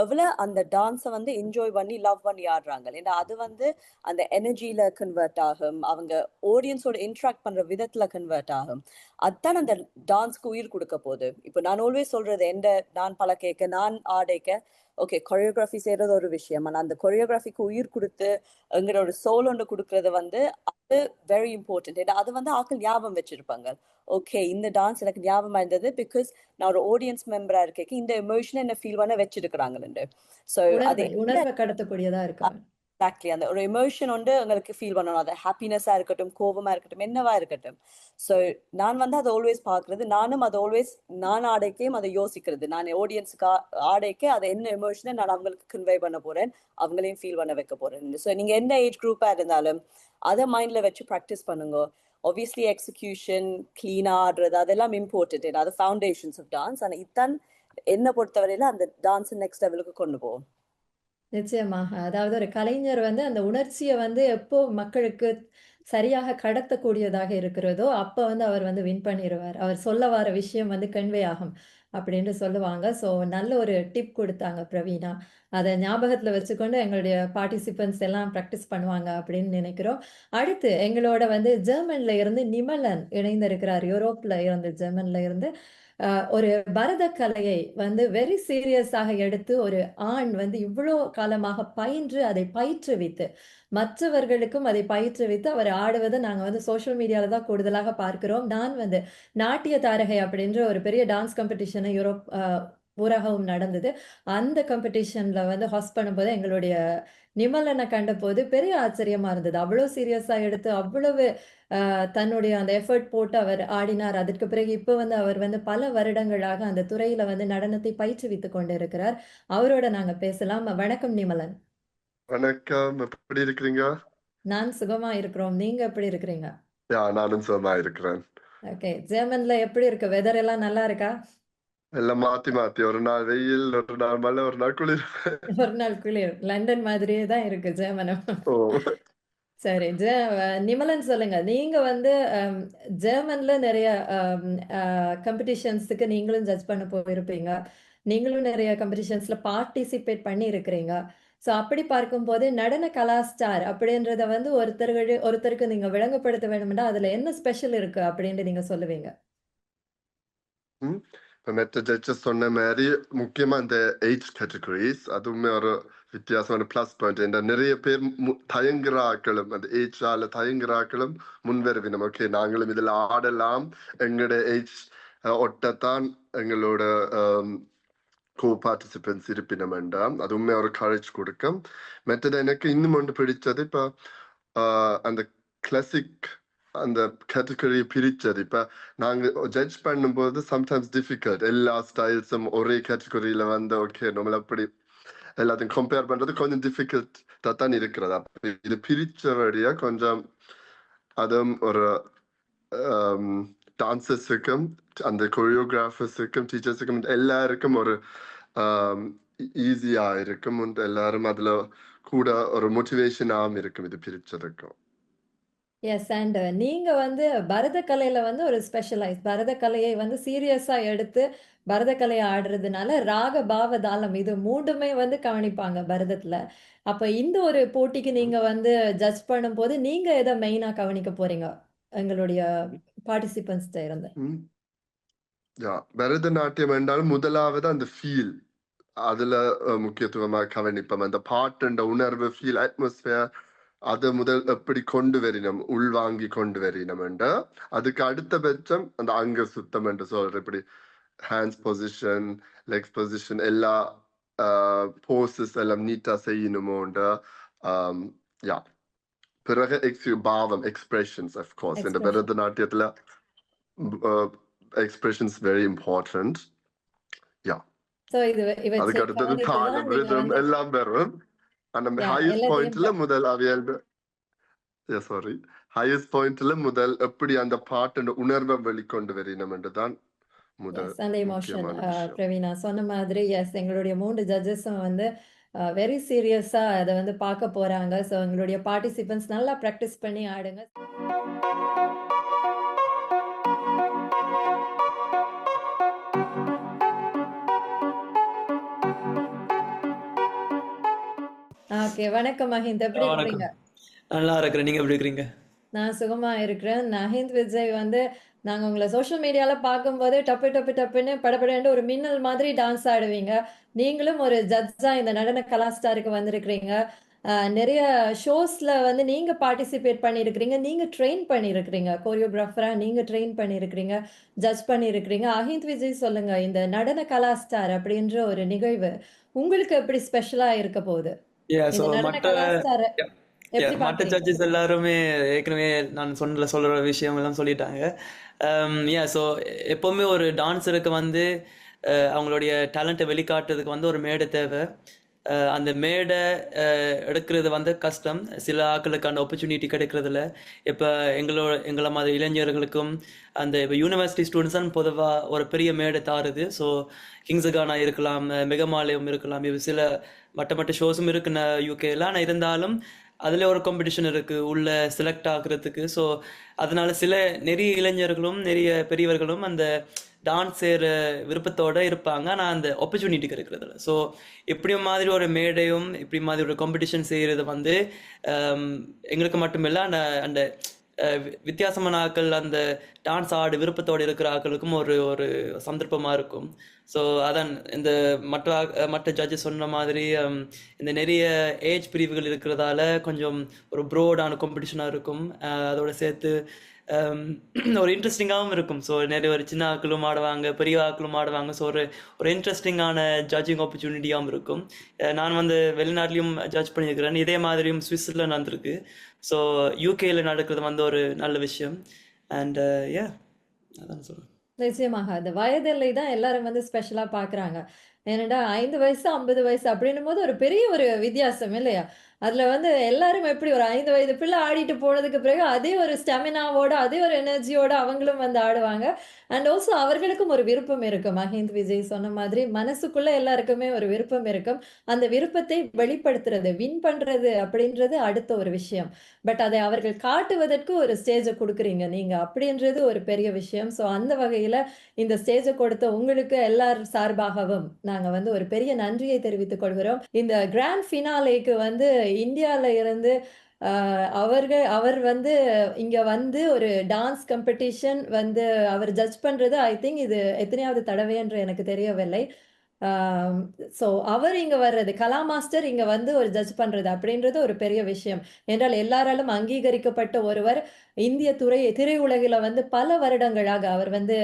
எவ்வளோ அந்த டான்ஸை வந்து என்ஜாய் பண்ணி லவ் பண்ணி ஆடுறாங்க. ஏன்னா அது வந்து அந்த எனர்ஜியில் கன்வெர்ட் ஆகும், அவங்க ஆடியன்ஸோட இன்ட்ராக்ட் பண்ணுற விதத்தில் கன்வெர்ட் ஆகும். அதுதான் அந்த டான்ஸ்க்கு உயிர் கொடுக்க போகுது. இப்போ நான் ஆல்வேஸ் சொல்றது நான் பல கேட்க நான் ஆடைக்க ஓகே கொரியோகிராஃபி செய்யறது ஒரு விஷயம், ஆனால் அந்த கொரியோகிராஃபிக்கு உயிர் கொடுத்து எங்களோட சோல் ஒன்று கொடுக்கறது வந்து அது வெரி இம்பார்ட்டன்ட். ஏன்னா அது வந்து ஆக்கள் ஞாபகம் வச்சிருப்பாங்க. ஓகே இந்த டான்ஸ் எனக்கு ஞாபகம் இருந்தது பிகாஸ் நான் ஒரு ஆடியன்ஸ் மெம்பரா இருக்கேன், இந்த எமோஷனை என்ன ஃபீல் பண்ண வச்சிருக்கிறாங்க. ஸோ அது உணர்வை கடத்தக்கூடியதா இருக்கு. எக்ஸாக்ட்லி அந்த ஒரு எமோஷன் வந்து எங்களுக்கு ஃபீல் பண்ணணும். அது ஹாப்பினஸாக இருக்கட்டும், கோபமா இருக்கட்டும், என்னவா இருக்கட்டும். ஸோ நான் வந்து அதை ஆல்வேஸ் பார்க்கறது, நானும் அதை ஆல்வேஸ் நான் ஆடைக்கையும் அதை யோசிக்கிறது. நான் ஆடியன்ஸுக்கு ஆடைக்க அதை என்ன எமோஷனை நான் அவங்களுக்கு கன்வே பண்ண போறேன், அவங்களையும் ஃபீல் பண்ண வைக்க போறேன். ஸோ நீங்க என்ன ஏஜ் குரூப்பா இருந்தாலும் அதை மைண்ட்ல வச்சு ப்ராக்டிஸ் பண்ணுங்க. ஆப்வியஸ்லி எக்ஸிக்யூஷன், கிளீனா ஆடுறது அதெல்லாம் இம்பார்ட்டன்ட், அது ஃபவுண்டேஷன்ஸ் ஆஃப் டான்ஸ். ஆனால் இதுதான் என்ன பொறுத்தவரையில அந்த டான்ஸ் நெக்ஸ்ட் லெவலுக்கு கொண்டு போகும். நிச்சயமாக. அதாவது ஒரு கலைஞர் வந்து அந்த உணர்ச்சியை வந்து எப்போ மக்களுக்கு சரியாக கடத்தக்கூடியதாக இருக்கிறதோ அப்போ வந்து அவர் வந்து வின் பண்ணிடுவார். அவர் சொல்ல வர விஷயம் வந்து கன்வே ஆகும் அப்படின்னு சொல்லுவாங்க. ஸோ நல்ல ஒரு டிப் கொடுத்தாங்க பிரவீனா. அதை ஞாபகத்தில் வச்சுக்கொண்டு எங்களுடைய பார்ட்டிசிபென்ட்ஸ் எல்லாம் ப்ராக்டிஸ் பண்ணுவாங்க அப்படின்னு நினைக்கிறோம். அடுத்து எங்களோட வந்து ஜெர்மன்ல இருந்து நிமலன் இணைந்திருக்கிறார். யூரோப்ல இருந்து, ஜெர்மன்ல இருந்து ஒரு பரத கலையை வந்து வெரி சீரியஸாக எடுத்து ஒரு ஆண் வந்து இவ்வளோ காலமாக பயின்று அதை பயிற்றுவித்து மற்றவர்களுக்கும் அதை பயிற்றுவித்து அவர் ஆடுவதை நாங்கள் வந்து சோஷியல் மீடியாவில் தான் கூடுதலாக பார்க்கிறோம். நான் வந்து நாட்டிய தாரகை அப்படின்ற ஒரு பெரிய டான்ஸ் காம்படிஷனை யூரோப் ஊரகவும் நடந்தது. அந்த காம்படிஷன்ல வந்து ஹாஸ்ட் பண்ணும்போது எங்களுடைய நிமலனை கண்ட போது பெரிய ஆச்சரியமா இருந்தது. அவ்வளோ சீரியஸா எடுத்து அவ்வளவு தன்னுடைய அந்த எஃபர்ட் போட்டு அவர் ஆடினார். அதற்கு பிறகு இப்போ வந்து அவர் வந்து பல வருடங்களாக அந்த துறையில வந்து நடனத்தை பயிற்றுவித்துக் கொண்டு இருக்கிறார். அவரோட நாங்க பேசலாம். வணக்கம் நிமலன். வணக்கம், எப்படி இருக்கிறீங்க? நான் சுகமா இருக்கிறோம். நீங்க எப்படி இருக்கிறீங்க? நானும் சுகமா இருக்கிறேன். ஓகே, ஜெர்மன்ல எப்படி இருக்கு? வெதர் எல்லாம் நல்லா இருக்கா? எல்லாம் மாத்தி மாத்தி, ஒரு நாள் வெயில், ஒரு நாள் மழை, ஒரு நாள் குளிர். ஒரு நாள் குளிர். லண்டன் மாதிரியே தான் இருக்கு ஜெர்மனும். ஓ, சரி, நிமலன் சொல்லுங்க. நீங்க வந்து ஜெர்மன்ல நிறைய காம்படிஷன்ஸுக்கு நீங்களும் ஜட்ஜ் பண்ண போயிருப்பீங்க. நீங்களும் நிறைய காம்படிஷன்ஸ்ல பார்ட்டிசிபேட் பண்ணி இருக்கிறீங்க. ஸோ அப்படி பார்க்கும்போது நடன கலாஸ்டார் அப்படின்றத வந்து ஒருத்தருக்கு நீங்க விளங்கப்படுத்த வேணும்னா அதுல என்ன ஸ்பெஷல் இருக்கு அப்படின்னு நீங்க சொல்லுவீங்க? இப்ப மெத்த ஜட்ஜஸ் சொன்ன மாதிரி முக்கியமா இந்த ஏஜ் கேட்டகரிஸ், அதுவுமே ஒரு வித்தியாசமான பிளஸ் பாயிண்ட். இந்த நிறைய பேர் தயங்குறாக்களும் அந்த ஏஜால தயங்குறாக்களும் முன்வருவினம். ஓகே, நாங்களும் இதுல ஆடலாம், எங்களோட ஏஜ் ஒட்டத்தான் எங்களோட co-participants இருப்பினம் வேண்டாம். அதுவுமே ஒரு கரேஜ் கொடுக்கும். மற்றது எனக்கு இன்னும் ஒன்று பிடிச்சது, இப்ப அந்த கிளாசிக் அந்த கேட்டகரி பிரிச்சது. இப்ப நாங்க ஜட்ஜ் பண்ணும்போது சம்டைம்ஸ் டிஃபிகல்ட், எல்லா ஸ்டைல்ஸும் ஒரே கேட்டகரியில வந்து ஓகே நம்மள அப்படி எல்லாத்தையும் கம்பேர் பண்றது கொஞ்சம் டிஃபிகல்ட்டா தான் இருக்கிறது. அப்ப இது பிரிச்சபடியா கொஞ்சம் அதுவும் ஒரு டான்சர்ஸுக்கும் அந்த கொரியோகிராஃபர்ஸுக்கும் டீச்சர்ஸுக்கும் எல்லாருக்கும் ஒரு ஈஸியா இருக்கும். எல்லாரும் அதுல கூட ஒரு மோட்டிவேஷனாகவும் இருக்கும் இது பிரிச்சதுக்கும். எஸ், அண்ட் நீங்க வந்து பரதக்கலையில வந்து ஒரு பரதக்கலையை வந்து சீரியஸா எடுத்து பரதக்கலையை ஆடுறதுனால ராக பாவ தாளம் இது மூணுமே வந்து கவனிப்பாங்க பரதத்துல. அப்ப இந்த ஒரு போட்டிக்கு நீங்க வந்து ஜட்ஜ் பண்ணும்போது நீங்க எதை மெயினா கவனிக்க போறீங்க எங்களுடைய பார்ட்டிசிபென்ட்ஸ் இருந்து? பரதநாட்டியம் என்றாலும் முதலாவது அந்த ஃபீல், அதுல முக்கியத்துவமா கவனிப்போம். அந்த பாட்டுன்ற உணர்வு, ஃபீல், அட்மாஸ்பியர், அதை முதல் எப்படி கொண்டு வரினம், உள்வாங்கி கொண்டு வரினம் என்ற அதுக்கு அடுத்தபட்சம் அந்த அங்க சுத்தம் என்று சொல்ற, இப்படி ஹேண்ட்ஸ் பொசிஷன், லெக்ஸ் பொசிஷன், எல்லா போசஸ் எல்லாம் நீட்டா செய்யணுமோன்ற பிறகு பாவம், எக்ஸ்பிரஷன்ஸ். அஃப்கோர்ஸ் இந்த பரதநாட்டியத்துல எக்ஸ்பிரஷன்ஸ் வெரி இம்பார்ட்டன்ட். அதுக்கு அடுத்தது தாளம், ரிதம் எல்லாம் வரும். அந்த ஹையஸ்ட் பாயிண்ட்ல முதல் ஹையஸ்ட் பாயிண்ட்ல முதல் எப்படி அந்த பாட்டு உணர்வை வெளிக்கொண்டு வரினம் என்றுதான் முதல் அந்த எமோஷன். பிரவீனா சொன்ன மாதிரி எஸ், எங்களுடைய 3 ஜட்ஜஸும் வந்து வெரி சீரியஸா அத வந்து பார்க்க போறாங்க. ஸோ எங்களுடைய பார்ட்டிசிபென்ட்ஸ் நல்லா பிராக்டிஸ் பண்ணி ஆடுங்க. ஓகே. வணக்கம் மஹிந்த். எப்படி வணக்கம். இருக்கிறீங்க? நல்லா இருக்கிறேன். நீங்க எப்படி இருக்கிறீங்க? நான் சுகமா இருக்கிறேன். நஹிந்த் விஜய் வந்து நாங்க உங்கள சோஷியல் மீடியால பார்க்கும்போதே டப்பு டப்பு டப்புன்னு படபடன்னு ஒரு மின்னல் மாதிரி டான்ஸ் ஆடுவீங்க. நீங்களும் ஒரு ஜட்ஜா இந்த நடன கலாஸ்டாருக்கு வந்திருக்கிறீங்க. நெறைய ஷோஸ்ல வந்து நீங்க பார்ட்டிசிபேட் பண்ணியிருக்கிறீங்க. நீங்க ட்ரெயின் பண்ணியிருக்கிறீங்க. கோரியோகிராஃபரா நீங்க ட்ரெயின் பண்ணியிருக்கிறீங்க. ஜட்ஜ் பண்ணியிருக்கிறீங்க. அஹிந்த் விஜய் சொல்லுங்க. இந்த நடன கலாஸ்டார் அப்படின்ற ஒரு நிகழ்வு உங்களுக்கு எப்படி ஸ்பெஷலா இருக்க போகுது? ஸோ இந்த நடன மற்ற கலாஸ்டார எப்படி மற்ற பார்க்குறீங்க? ஜட்ஜஸ் எல்லாருமே ஏற்கனவே நான் சொல்ற விஷயம் எல்லாம் சொல்லிட்டாங்க. ஸோ எப்போவுமே ஒரு டான்ஸருக்கு வந்து அவங்களுடைய டேலண்ட்டை வெளிக்காட்டுறதுக்கு வந்து ஒரு மேடை தேவை. அந்த மேடை எடுக்கிறது வந்து கஷ்டம். சில ஆட்களுக்கு அந்த ஆப்பர்ச்சுனிட்டி கிடைக்கிறதில்ல. இப்போ எங்களை மாதிரி இளைஞர்களுக்கும் அந்த இப்போ யூனிவர்சிட்டி ஸ்டூடெண்ட்ஸ் தான் பொதுவாக ஒரு பெரிய மேடை தாருது. ஸோ கிங்ஸகானா இருக்கலாம், மெகமாலயம் இருக்கலாம், இது சில மற்ற ஷோஸும் இருக்குன்னு யூகேல. ஆனால் இருந்தாலும் அதில் ஒரு காம்படிஷன் இருக்குது உள்ள செலக்ட் ஆகுறதுக்கு. ஸோ அதனால நிறைய இளைஞர்களும் நிறைய பெரியவர்களும் அந்த டான்ஸ் செய்கிற விருப்பத்தோடு இருப்பாங்க. ஆனால் அந்த ஆப்பர்ச்சுனிட்டி கிடைக்கிறதில்ல. ஸோ இப்படி மாதிரி ஒரு மேடையும் இப்படி மாதிரி ஒரு காம்படிஷன் செய்கிறது வந்து எங்களுக்கு மட்டுமில்லை, அந்த அந்த வித்தியாசமான ஆட்கள் அந்த டான்ஸ் ஆடு விருப்பத்தோடு இருக்கிற ஆட்களுக்கும் ஒரு ஒரு சந்தர்ப்பமாக இருக்கும். ஸோ அதான் இந்த மற்ற ஜட்ஜஸ் சொன்ன மாதிரி இந்த நிறைய ஏஜ் பிரிவுகள் இருக்கிறதால கொஞ்சம் ஒரு ப்ரோடான காம்படிஷனாக இருக்கும். அதோட சேர்த்து ஒரு இன்ட்ரெஸ்டிங்காகவும் இருக்கும். ஸோ நிறைய ஒரு சின்ன ஆட்களும் ஆடுவாங்க, பெரிய ஆட்களும் ஆடுவாங்க. ஸோ ஒரு இன்ட்ரெஸ்டிங்கான ஜட்ஜிங் ஆப்பர்ச்சுனிட்டியாகவும் இருக்கும். நான் வந்து வெளிநாட்டிலையும் ஜட்ஜ் பண்ணியிருக்கிறேன். இதே மாதிரியும் சுவிஸில் நடந்திருக்கு. ஸோ யூகேயில் நடக்கிறது வந்து ஒரு நல்ல விஷயம். அண்ட் அதான் சொல்லுவேன். நிச்சயமாக. அந்த வயதெல்லை தான் எல்லாரும் வந்து ஸ்பெஷலா பார்க்குறாங்க. ஏனென்றால் 5 வயசு, 50 வயசு அப்படின்னும்போது ஒரு பெரிய ஒரு வித்தியாசம் இல்லையா? அதுல வந்து எல்லாரும் எப்படி ஒரு 5 வயது பிள்ளை ஆடிட்டு போனதுக்கு பிறகு அதே ஒரு ஸ்டாமினாவோட, அதே ஒரு எனர்ஜியோட அவங்களும் வந்து ஆடுவாங்க. அண்ட் ஆல்சோ அவர்களுக்கும் ஒரு விருப்பம் இருக்கும். மஹிந்த் விஜய் சொன்ன மாதிரி மனசுக்குள்ள எல்லாருக்குமே ஒரு விருப்பம் இருக்கும். அந்த விருப்பத்தை வெளிப்படுத்துறது, வின் பண்றது அப்படின்றது அடுத்த ஒரு விஷயம். பட் அதை அவர்கள் காட்டுவதற்கு ஒரு ஸ்டேஜ குடுக்குறீங்க நீங்க. அப்படின்றது ஒரு பெரிய விஷயம். ஸோ அந்த வகையில இந்த ஸ்டேஜ கொடுத்த உங்களுக்கு எல்லார் சார்பாகவும் நாங்க வந்து ஒரு பெரிய நன்றியை தெரிவித்துக் கொள்கிறோம். இந்த கிராண்ட் ஃபினாலேக்கு வந்து இந்தியால இருந்து அவர் வந்து இங்க வந்து ஒரு டான்ஸ் காம்படிஷன் வந்து அவர் ஜட்ஜ் பண்றது ஐ திங்க் இது எத்தனையாவது தடவை என்று எனக்கு தெரியவில்லை. ஸோ அவர் இங்க வர்றது, கலா மாஸ்டர் இங்க வந்து ஒரு ஜட்ஜ் பண்றது அப்படின்றது ஒரு பெரிய விஷயம். என்றால் எல்லாராலும் அங்கீகரிக்கப்பட்ட ஒருவர் இந்திய திரையுலகில வந்து பல வருடங்களாக அவர் வந்து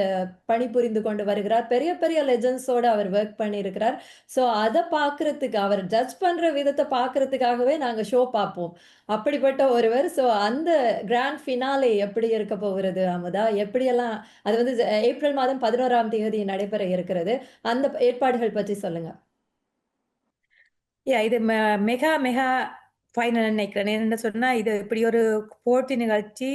பணிபுரிந்து கொண்டு வருகிறார். பெரிய பெரிய லெஜண்ட்ஸோட அவர் ஒர்க் பண்ணியிருக்கிறார். ஸோ அத பார்க்கறதுக்கு, அவர் ஜட்ஜ் பண்ற விதத்த பார்க்கறதுக்காகவே நாங்க ஷோ பார்ப்போம். அப்படிப்பட்ட ஒருவர். ஸோ அந்த கிராண்ட் ஃபினாலே எப்படி இருக்க போகிறது அமுதா? எப்படியெல்லாம் அது வந்து ஏப்ரல் மாதம் 11ஆம் தேதி நடைபெற இருக்கிறது. அந்த ஏற்பாடுகள் பற்றி சொல்லுங்க. இது மெகா மெகா ஃபைனல் நினைக்கிறேன். என்ன சொன்னா இது இப்படி ஒரு போட்டி நிகழ்ச்சி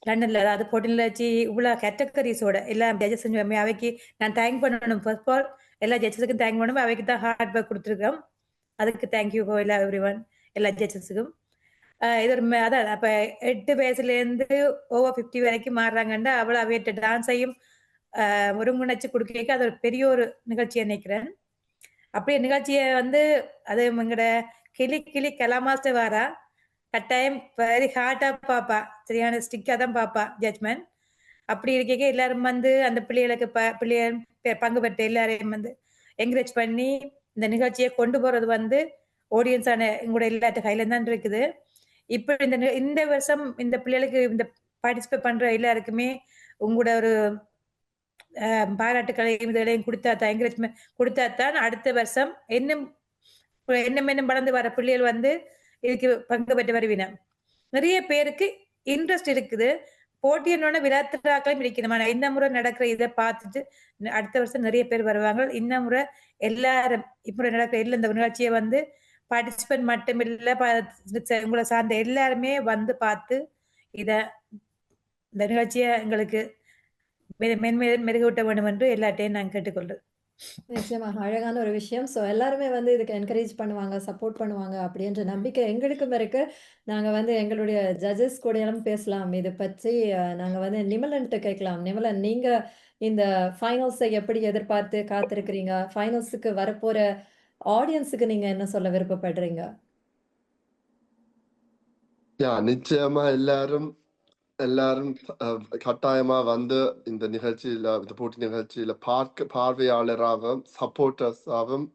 லண்டன்ல, அதாவது போட்டி நிகழ்ச்சி இவ்வளோ கேட்டகரிஸோட எல்லா ஜட்ஜஸ் அவைக்கு நான் தேங்க் பண்ணணும். ஃபர்ஸ்ட் ஆஃப் ஆல் எல்லா ஜட்ஜஸுக்கும் தேங்க் பண்ணணும். அவைக்கு தான் ஹார்ட் ஒர்க் கொடுத்துருக்கோம். அதுக்கு தேங்க்யூ எல்லா எவ்ரி ஒன், எல்லா ஜட்ஜஸுக்கும். இது ஒரு அதான் அப்போ 8 வயசுலேருந்து ஓவர் 50 வரைக்கும் மாறுறாங்கன்னா அவ்வளோ அவையிட்ட டான்ஸையும் ஒருங்கிணைச்சு கொடுக்க அது ஒரு பெரிய ஒரு நிகழ்ச்சியை நினைக்கிறேன். அப்படியே நிகழ்ச்சியை வந்து அது எங்கட கிளி கலா மாஸ்டர் வாரா கட்டாயம் வெரி ஹார்ட்டா பாப்பா, சரியான ஸ்டிக்கா தான் பாப்பா ஜட்ஜ்மெண்ட். அப்படி இருக்க எல்லாரும் வந்து அந்த பிள்ளைகளுக்கு பிள்ளைகள் பங்கு பெற்ற எல்லாரையும் வந்து என்கரேஜ் பண்ணி இந்த நிகழ்ச்சியை கொண்டு போறது வந்து ஆடியன்ஸான எங்களோட எல்லாத்த கையில தான் இருக்குது. இப்போ இந்த வருஷம் இந்த பிள்ளைகளுக்கு இந்த பார்ட்டிசிபேட் பண்ற எல்லாருக்குமே உங்களோட ஒரு பாராட்டுக்களையும் இதழையும் கொடுத்தாத்தான், என்கரேஜ்மெண்ட் கொடுத்தாத்தான் அடுத்த வருஷம் இன்னும் வளர்ந்து வர பிள்ளைகள் வந்து இதுக்கு பங்கு பெற்று வருவின. நிறைய பேருக்கு இன்ட்ரெஸ்ட் இருக்குது. போட்டியனோட விளையாட்டுக்களையும் இருக்கணும். ஆனால் இந்த முறை நடக்கிற இதை பார்த்துட்டு அடுத்த வருஷம் நிறைய பேர் வருவாங்க. இந்த முறை எல்லாரும் இப்போ நடக்கிற எல்லா இந்த நிகழ்ச்சியை வந்து பார்ட்டிசிபேட் மட்டும் இல்லை, உங்களை சார்ந்த எல்லாருமே வந்து பார்த்து இந்த நிகழ்ச்சியை எங்களுக்கு மெருகூட்ட வேண்டும் என்று எல்லாத்தையும் நான் கேட்டுக்கொள்றேன். நிச்சயமாக அழகான ஒரு விஷயம். ஸோ எல்லாருமே வந்து இதுக்கு என்கரேஜ் பண்ணுவாங்க, சப்போர்ட் பண்ணுவாங்க அப்படின்ற நம்பிக்கை எங்களுக்கும் இருக்கு. நாங்க வந்து எங்களுடைய ஜட்ஜஸ் கூடயும் பேசலாம். இத பற்றி நாங்க வந்து நிமலன்ட்ட கேட்கலாம். நிமலன், நீங்க இந்த ஃபைனல்ஸ எப்படி எதிர்பார்த்து காத்திருக்கிறீங்க? ஃபைனல்ஸுக்கு வரப்போற ஆடியன்ஸுக்கு நீங்க என்ன சொல்ல விருப்பப்படுறீங்க? நிச்சயமா எல்லாரும் எல்லாரும் கட்டாயமா வந்து இந்த நிகழ்ச்சியில, இந்த போட்டி நிகழ்ச்சியில பார்வையாளராகவும் சப்போர்ட்டர்ஸாகவும்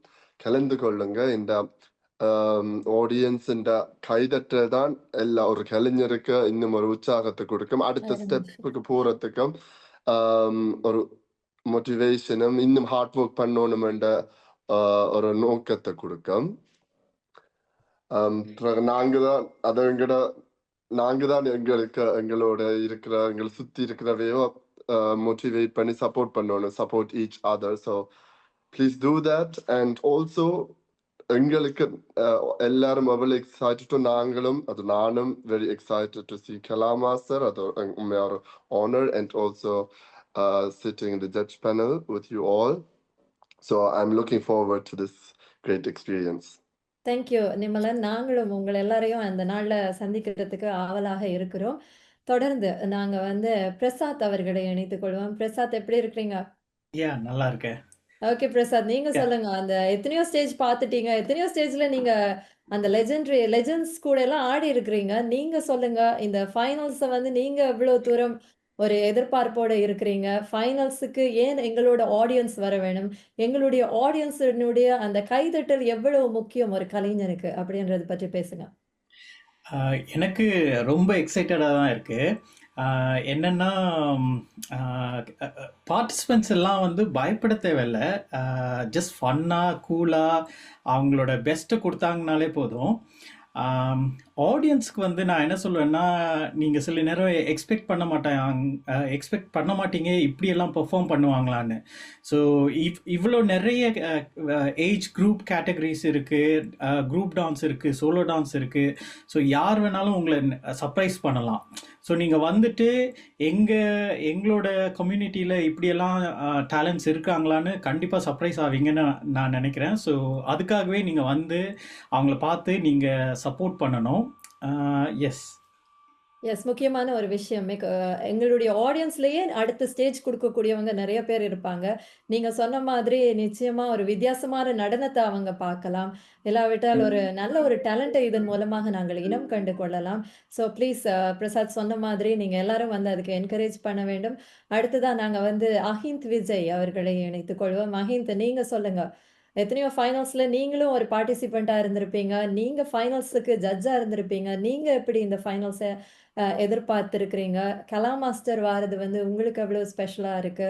கலந்து கொள்ளுங்க. இந்த ஆடியன்ஸ் கைதட்டல் தான் ஒரு கலைஞருக்கு இன்னும் ஒரு உற்சாகத்தை கொடுக்கும். அடுத்த ஸ்டெப்புக்கு போறதுக்கும் ஒரு மோட்டிவேஷனும் இன்னும் ஹார்ட் ஒர்க் பண்ணணும் என்ற ஒரு நோக்கத்தை கொடுக்கும். நாங்க தான் எங்களோட எங்களை சுத்தி இருக்கிறவையோ மோட்டிவேட் பண்ணி சப்போர்ட் பண்ணணும், support each other. So please do that. And also எங்களுக்கு எல்லாரும் அவ்வளவு எக்ஸைட்டடும், நானும் very excited to see Kalamaster. அது உண்மையா ஒரு honor, and also sitting in the judge panel with you all. So I'm looking forward to this great experience. Thank you Nimalan. நாங்களும் உங்கள் எல்லாரையும் அந்த நாள்ல சந்திக்கிறதுக்கு ஆவலாக இருக்கிறோம். தொடர்ந்து நாங்க வந்து பிரசாத் அவர்களை இணைத்துக் கொள்வோம். பிரசாத், எப்படி இருக்கிறீங்க? நல்லா இருக்கேன். ஓகே பிரசாத், நீங்க சொல்லுங்க. அந்த எத்தனையோ ஸ்டேஜ் பார்த்துட்டீங்க, எத்தனையோ ஸ்டேஜ்ல நீங்க அந்த லெஜெண்ட்ஸ் கூட எல்லாம் ஆடி இருக்கிறீங்க. நீங்க சொல்லுங்க, இந்த ஃபைனல்ஸ வந்து நீங்க எவ்வளவு தூரம் ஒரு எதிர்பார்ப்போட இருக்கிறீங்க? ஃபைனல்ஸுக்கு ஏன் எங்களோட ஆடியன்ஸ் வர வேணும்? எங்களுடைய ஆடியன்ஸினுடைய அந்த கைதட்டல் எவ்வளவு முக்கியம் ஒரு கலைஞனுக்கு அப்படின்றத பற்றி பேசுங்க. எனக்கு ரொம்ப எக்ஸைட்டடா தான் இருக்கு. என்னன்னா, பார்ட்டிசிபென்ட்ஸ் எல்லாம் வந்து பயப்பட தேவையில்ல. ஜஸ்ட் ஃபன்னா, கூலா அவங்களோட பெஸ்ட்டை கொடுத்தாங்கனாலே போதும். ஆடியன்ஸ்க்கு வந்து நான் என்ன சொல்லுவேன்னா, நீங்கள் சில நேரம் எக்ஸ்பெக்ட் பண்ண மாட்டீங்க இப்படியெல்லாம் பெர்ஃபார்ம் பண்ணுவாங்களான்னு. ஸோ இவ்வளோ நிறைய ஏஜ் குரூப் கேட்டகரிஸ் இருக்குது, குரூப் டான்ஸ் இருக்குது, சோலோ டான்ஸ் இருக்குது. ஸோ யார் வேணாலும் உங்களை சர்ப்ரைஸ் பண்ணலாம். ஸோ நீங்கள் வந்துட்டு எங்களோட கம்யூனிட்டியில் இப்படியெல்லாம் டேலண்ட்ஸ் இருக்காங்களான்னு கண்டிப்பாக சர்ப்ரைஸ் ஆவீங்கன்னு நான் நினைக்கிறேன். ஸோ அதுக்காகவே நீங்கள் வந்து அவங்கள பார்த்து நீங்கள் சப்போர்ட் பண்ணணும். எஸ், முக்கியமான ஒரு விஷயம். எங்களுடைய ஆடியன்ஸ்லயே அடுத்த ஸ்டேஜ் கொடுக்கக்கூடியவங்க நிறைய பேர் இருப்பாங்க. நீங்க சொன்ன மாதிரி நிச்சயமா ஒரு வித்தியாசமான நடனத்தை அவங்க பார்க்கலாம். இல்லாவிட்டால் ஒரு நல்ல ஒரு டேலண்ட்டை இதன் மூலமாக நாங்கள் இனம் கண்டு கொள்ளலாம். ஸோ ப்ளீஸ் பிரசாத் சொன்ன மாதிரி நீங்க எல்லாரும் வந்து அதுக்கு என்கரேஜ் பண்ண வேண்டும். அடுத்ததான் நாங்க வந்து அஹிந்த் விஜய் அவர்களை இணைத்துக் கொள்வோம். அஹிந்த், நீங்க சொல்லுங்க. எத்தனையோ ஃபைனல்ஸ்ல நீங்களும் ஒரு பார்ட்டிசிபெண்டா இருந்திருப்பீங்க. நீங்க ஃபைனல்ஸுக்கு ஜட்ஜா இருந்திருப்பீங்க. நீங்க எப்படி இந்த ஃபைனல்ஸை எதிர்பார்த்திருக்கிறீங்க? கலாமாஸ்டர் வாரது வந்து உங்களுக்கு எவ்வளவு ஸ்பெஷலா இருக்கு?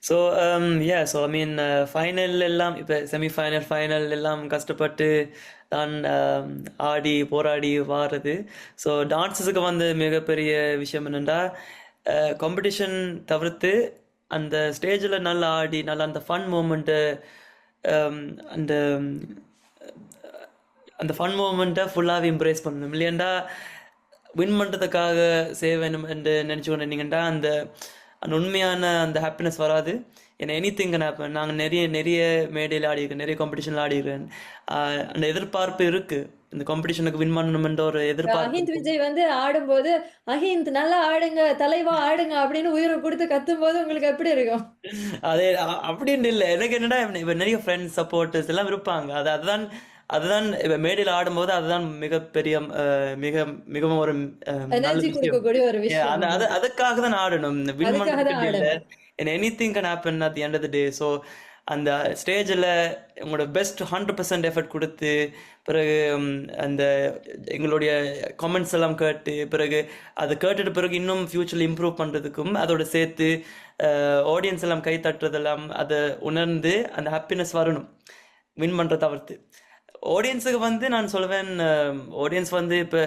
So so I mean final எல்லாம் இப்போ செமிஃபைனல் ஃபைனல் எல்லாம் கஷ்டப்பட்டு தான் ஆடி போராடி வாரது. ஸோ டான்ஸஸுக்கு வந்து மிகப்பெரிய விஷயம் என்னென்னா, காம்படிஷன் தவிர்த்து அந்த ஸ்டேஜில் நல்லா ஆடி நல்லா அந்த ஃபன் மூமெண்ட்டு அந்த அந்த ஃபன் மூமெண்ட்டை ஃபுல்லாகவே இம்ப்ரெஸ் பண்ணணும். இல்லையாண்டா வின் பண்ணுறதுக்காக சேவ் வேணும் என்று நினச்சி கொண்டு இருந்தீங்கன்னா அந்த அந்த உண்மையான அந்த ஹாப்பினஸ் வராது. ஏன்னா எனிதிங் கேன் ஹேப்பன். நாங்கள் நிறைய மேடையில் ஆடிக்கிறேன், நிறைய காம்படிஷனில் ஆடிக்கிறேன். அந்த எதிர்பார்ப்பு இருக்கு, இந்த காம்படிஷனுக்கு வின் பண்ணணும்ன்ற ஒரு எதிர்பார்ப்பு. அஹிந்த் விஜய் வந்து ஆடும்போது அஹிந்த் நல்லா ஆடுங்க, தலைவா ஆடுங்க அப்படின்னு உயிரை கொடுத்து கத்தும் போது உங்களுக்கு எப்படி இருக்கும்? அதே அப்படின்னு இல்லை, எனக்கு என்னடா இப்போ நிறைய ஃப்ரெண்ட்ஸ் சப்போர்ட்டர்ஸ் எல்லாம் இருப்பாங்க. அதுதான் இப்போ மேடையில் ஆடும்போது அதுதான் மிகப்பெரிய மிகவும் ஒரு நல்ல எனர்ஜி விஷயம். கொடுக்கக்கூடிய ஒரு விஷயம். அதுக்காக தான் ஆடணும், வின் அதுக்காக தான் பண்ணுறதுக்கு இல்லை. ஆடணும். Anything can happen at the end of the day. So அந்த ஸ்டேஜில் உங்களோட பெஸ்ட் 100% எஃபர்ட் கொடுத்து பிறகு அந்த எங்களுடைய கமெண்ட்ஸ் எல்லாம் கேட்டு பிறகு அதை கேட்டுட்டு பிறகு இன்னும் ஃப்யூச்சரில் இம்ப்ரூவ் பண்ணுறதுக்கும் அதோட சேர்த்து ஆடியன்ஸ் எல்லாம் கை தட்டுறதெல்லாம் அதை உணர்ந்து அந்த ஹாப்பினஸ் வரணும் வின் பண்ணுற தவிர்த்து. ஆடியன்ஸுக்கு வந்து நான் சொல்லுவேன், ஆடியன்ஸ் வந்து இப்போ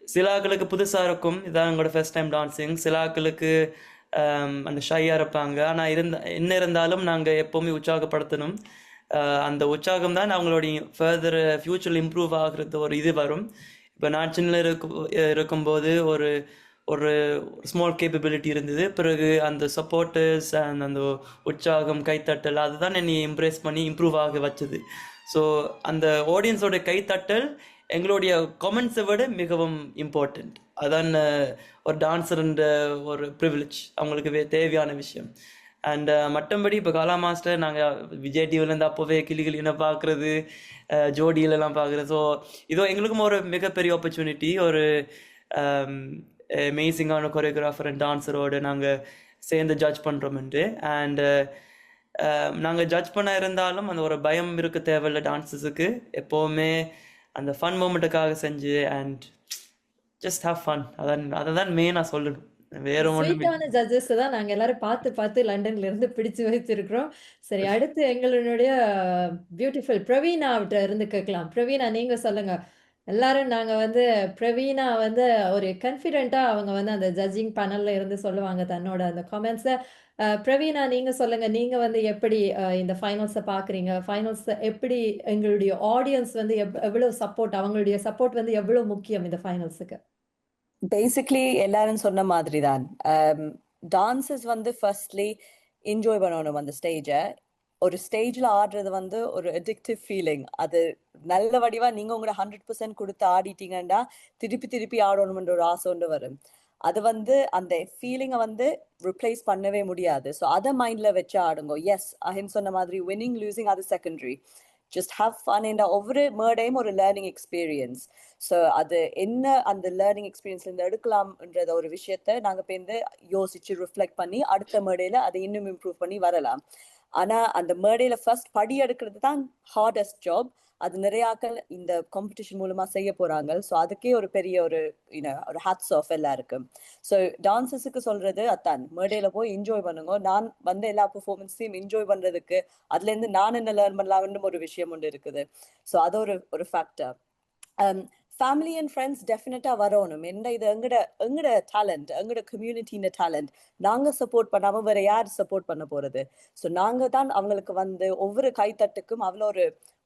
சில ஆட்களுக்கு புதுசாக இருக்கும், இதான் எங்களோட ஃபர்ஸ்ட் டைம் டான்ஸிங். சில ஆட்களுக்கு அந்த ஷையாக இருப்பாங்க. ஆனால் என்ன இருந்தாலும் நாங்கள் எப்போவுமே உற்சாகப்படுத்தணும். அந்த உற்சாகம் தான் அவங்களுடைய ஃபர்தர் ஃப்யூச்சரில் இம்ப்ரூவ் ஆகுறது ஒரு இது வரும். இப்போ நான் சின்ன இருக்கும்போது ஒரு ஸ்மால் கேப்பபிலிட்டி இருந்தது. பிறகு அந்த சப்போர்ட்டர்ஸ் அண்ட் அந்த உற்சாகம், கைத்தட்டல் அதுதான் என்னை இம்ப்ரெஸ் பண்ணி இம்ப்ரூவ் ஆக வச்சது. ஸோ அந்த ஆடியன்ஸோட கைத்தட்டல் எங்களுடைய கமெண்ட்ஸை விட மிகவும் இம்பார்ட்டண்ட். அதான் ஒரு டான்ஸர்ன்ற ஒரு ப்ரிவிலேஜ் அவங்களுக்கு தேவையான விஷயம். அண்ட் மற்றபடி இப்போ கலா மாஸ்டர் நாங்கள் விஜய் டிவிலேருந்து அப்போவே கிளிகளினை பார்க்குறது, ஜோடியிலலாம் பார்க்குறது. ஸோ இதோ எங்களுக்கும் ஒரு மிகப்பெரிய ஆப்பர்ச்சுனிட்டி, ஒரு அமேசிங்கான கொரியோகிராஃபர் அண்ட் டான்ஸரோடு நாங்கள் சேர்ந்து ஜட்ஜ் பண்ணுறோம்ட்டு. அண்டு நாங்கள் ஜட்ஜ் பண்ண இருந்தாலும் அந்த ஒரு பயம் இருக்க தேவையில்ல டான்ஸஸுக்கு. எப்போவுமே அந்த ஃபன் மூமெண்ட்டுக்காக செஞ்சு அண்ட் ஜஸ்ட் ஹேவ் ஃபன். அதை தான் மெயினாக சொல்லணும், வேற ஒன்றுமே. ஸ்வீட்டான ஜட்ஜஸ் தான் நாங்க எல்லாரும் பார்த்து லண்டன்ல இருந்து பிடிச்சு வைத்திருக்கிறோம். சரி, அடுத்து எங்களுடைய பியூட்டிஃபுல் பிரவீனாவிட்ட இருந்து கேட்கலாம். பிரவீனா, நீங்க சொல்லுங்க. எல்லாரும் நாங்க வந்து பிரவீனா வந்து ஒரு கான்ஃபிடென்ட்டா அவங்க வந்து அந்த ஜட்ஜிங் பேனல்ல இருந்து சொல்லுவாங்க தன்னோட அந்த கமெண்ட்ஸை. பிரவீனா, நீங்க சொல்லுங்க. நீங்க வந்து எப்படி இந்த ஃபைனல்ஸை பார்க்குறீங்க? ஃபைனல்ஸ் எப்படி எங்களுடைய ஆடியன்ஸ் வந்து எவ்வளவு சப்போர்ட், அவங்களுடைய சப்போர்ட் வந்து எவ்வளவு முக்கியம் இந்த ஃபைனல்ஸுக்கு? பேசிக்லி எல்லாரும் சொன்ன மாதிரி தான். டான்ஸஸ் வந்து ஃபர்ஸ்ட்லி என்ஜாய் பண்ணணும் அந்த ஸ்டேஜை. ஒரு ஸ்டேஜில் ஆடுறது வந்து ஒரு அடிக்டிவ் ஃபீலிங். அது நல்ல வடிவா நீங்கள் உங்களோட 100% கொடுத்து ஆடிட்டீங்கன்னா திருப்பி ஆடணும்ன்ற ஒரு ஆசை ஒன்று வரும். அது வந்து அந்த ஃபீலிங்கை வந்து ரிப்ளேஸ் பண்ணவே முடியாது. ஸோ அதை மைண்டில் வச்சு ஆடுங்க. எஸ், அஹிம் சொன்ன மாதிரி வின்னிங் லூசிங் அது செகண்டரி. Just have fun. என்ற ஒவ்வொரு மேடையும் ஒரு லேர்னிங் எக்ஸ்பீரியன்ஸ். ஸோ அது என்ன அந்த லேர்னிங் எக்ஸ்பீரியன்ஸ்லேருந்து எடுக்கலாம்ன்றத ஒரு விஷயத்த நாங்கள் பேருந்து யோசிச்சு ரிஃப்ளெக்ட் பண்ணி அடுத்த மேடையில் அதை இன்னும் இம்ப்ரூவ் பண்ணி வரலாம். ஆனால் அந்த மேடையில் ஃபர்ஸ்ட் படி எடுக்கிறது தான் ஹார்டஸ்ட் ஜாப். அது நிறையாக்கள் இந்த காம்படிஷன் மூலமாக செய்ய போகிறாங்க. ஸோ அதுக்கே ஒரு பெரிய ஒரு ஒரு ஹேட்ஸ் ஆஃப் எல்லாருக்கும். ஸோ டான்ஸஸுக்கு சொல்கிறது அதான், மேடையில் போய் என்ஜாய் பண்ணுங்க. நான் வந்து எல்லா பெர்ஃபார்மன்ஸையும் என்ஜாய் பண்ணுறதுக்கு அதுலேருந்து நான் என்ன லேர்ன் பண்ணலாம்னு ஒரு விஷயம் ஒன்று இருக்குது. ஸோ அது ஒரு ஃபேக்டர். ஃபேமிலி அண்ட் ஃப்ரெண்ட்ஸ் டெஃபினட்டாக வரணும். என்ன இது எங்கட டேலண்ட், எங்கட கம்யூனிட்டின டேலண்ட். நாங்கள் சப்போர்ட் பண்ணாமல் வேற யார் சப்போர்ட் பண்ண போகிறது? ஸோ நாங்கள் தான் அவங்களுக்கு வந்து ஒவ்வொரு கைத்தட்டுக்கும் அவ்வளோ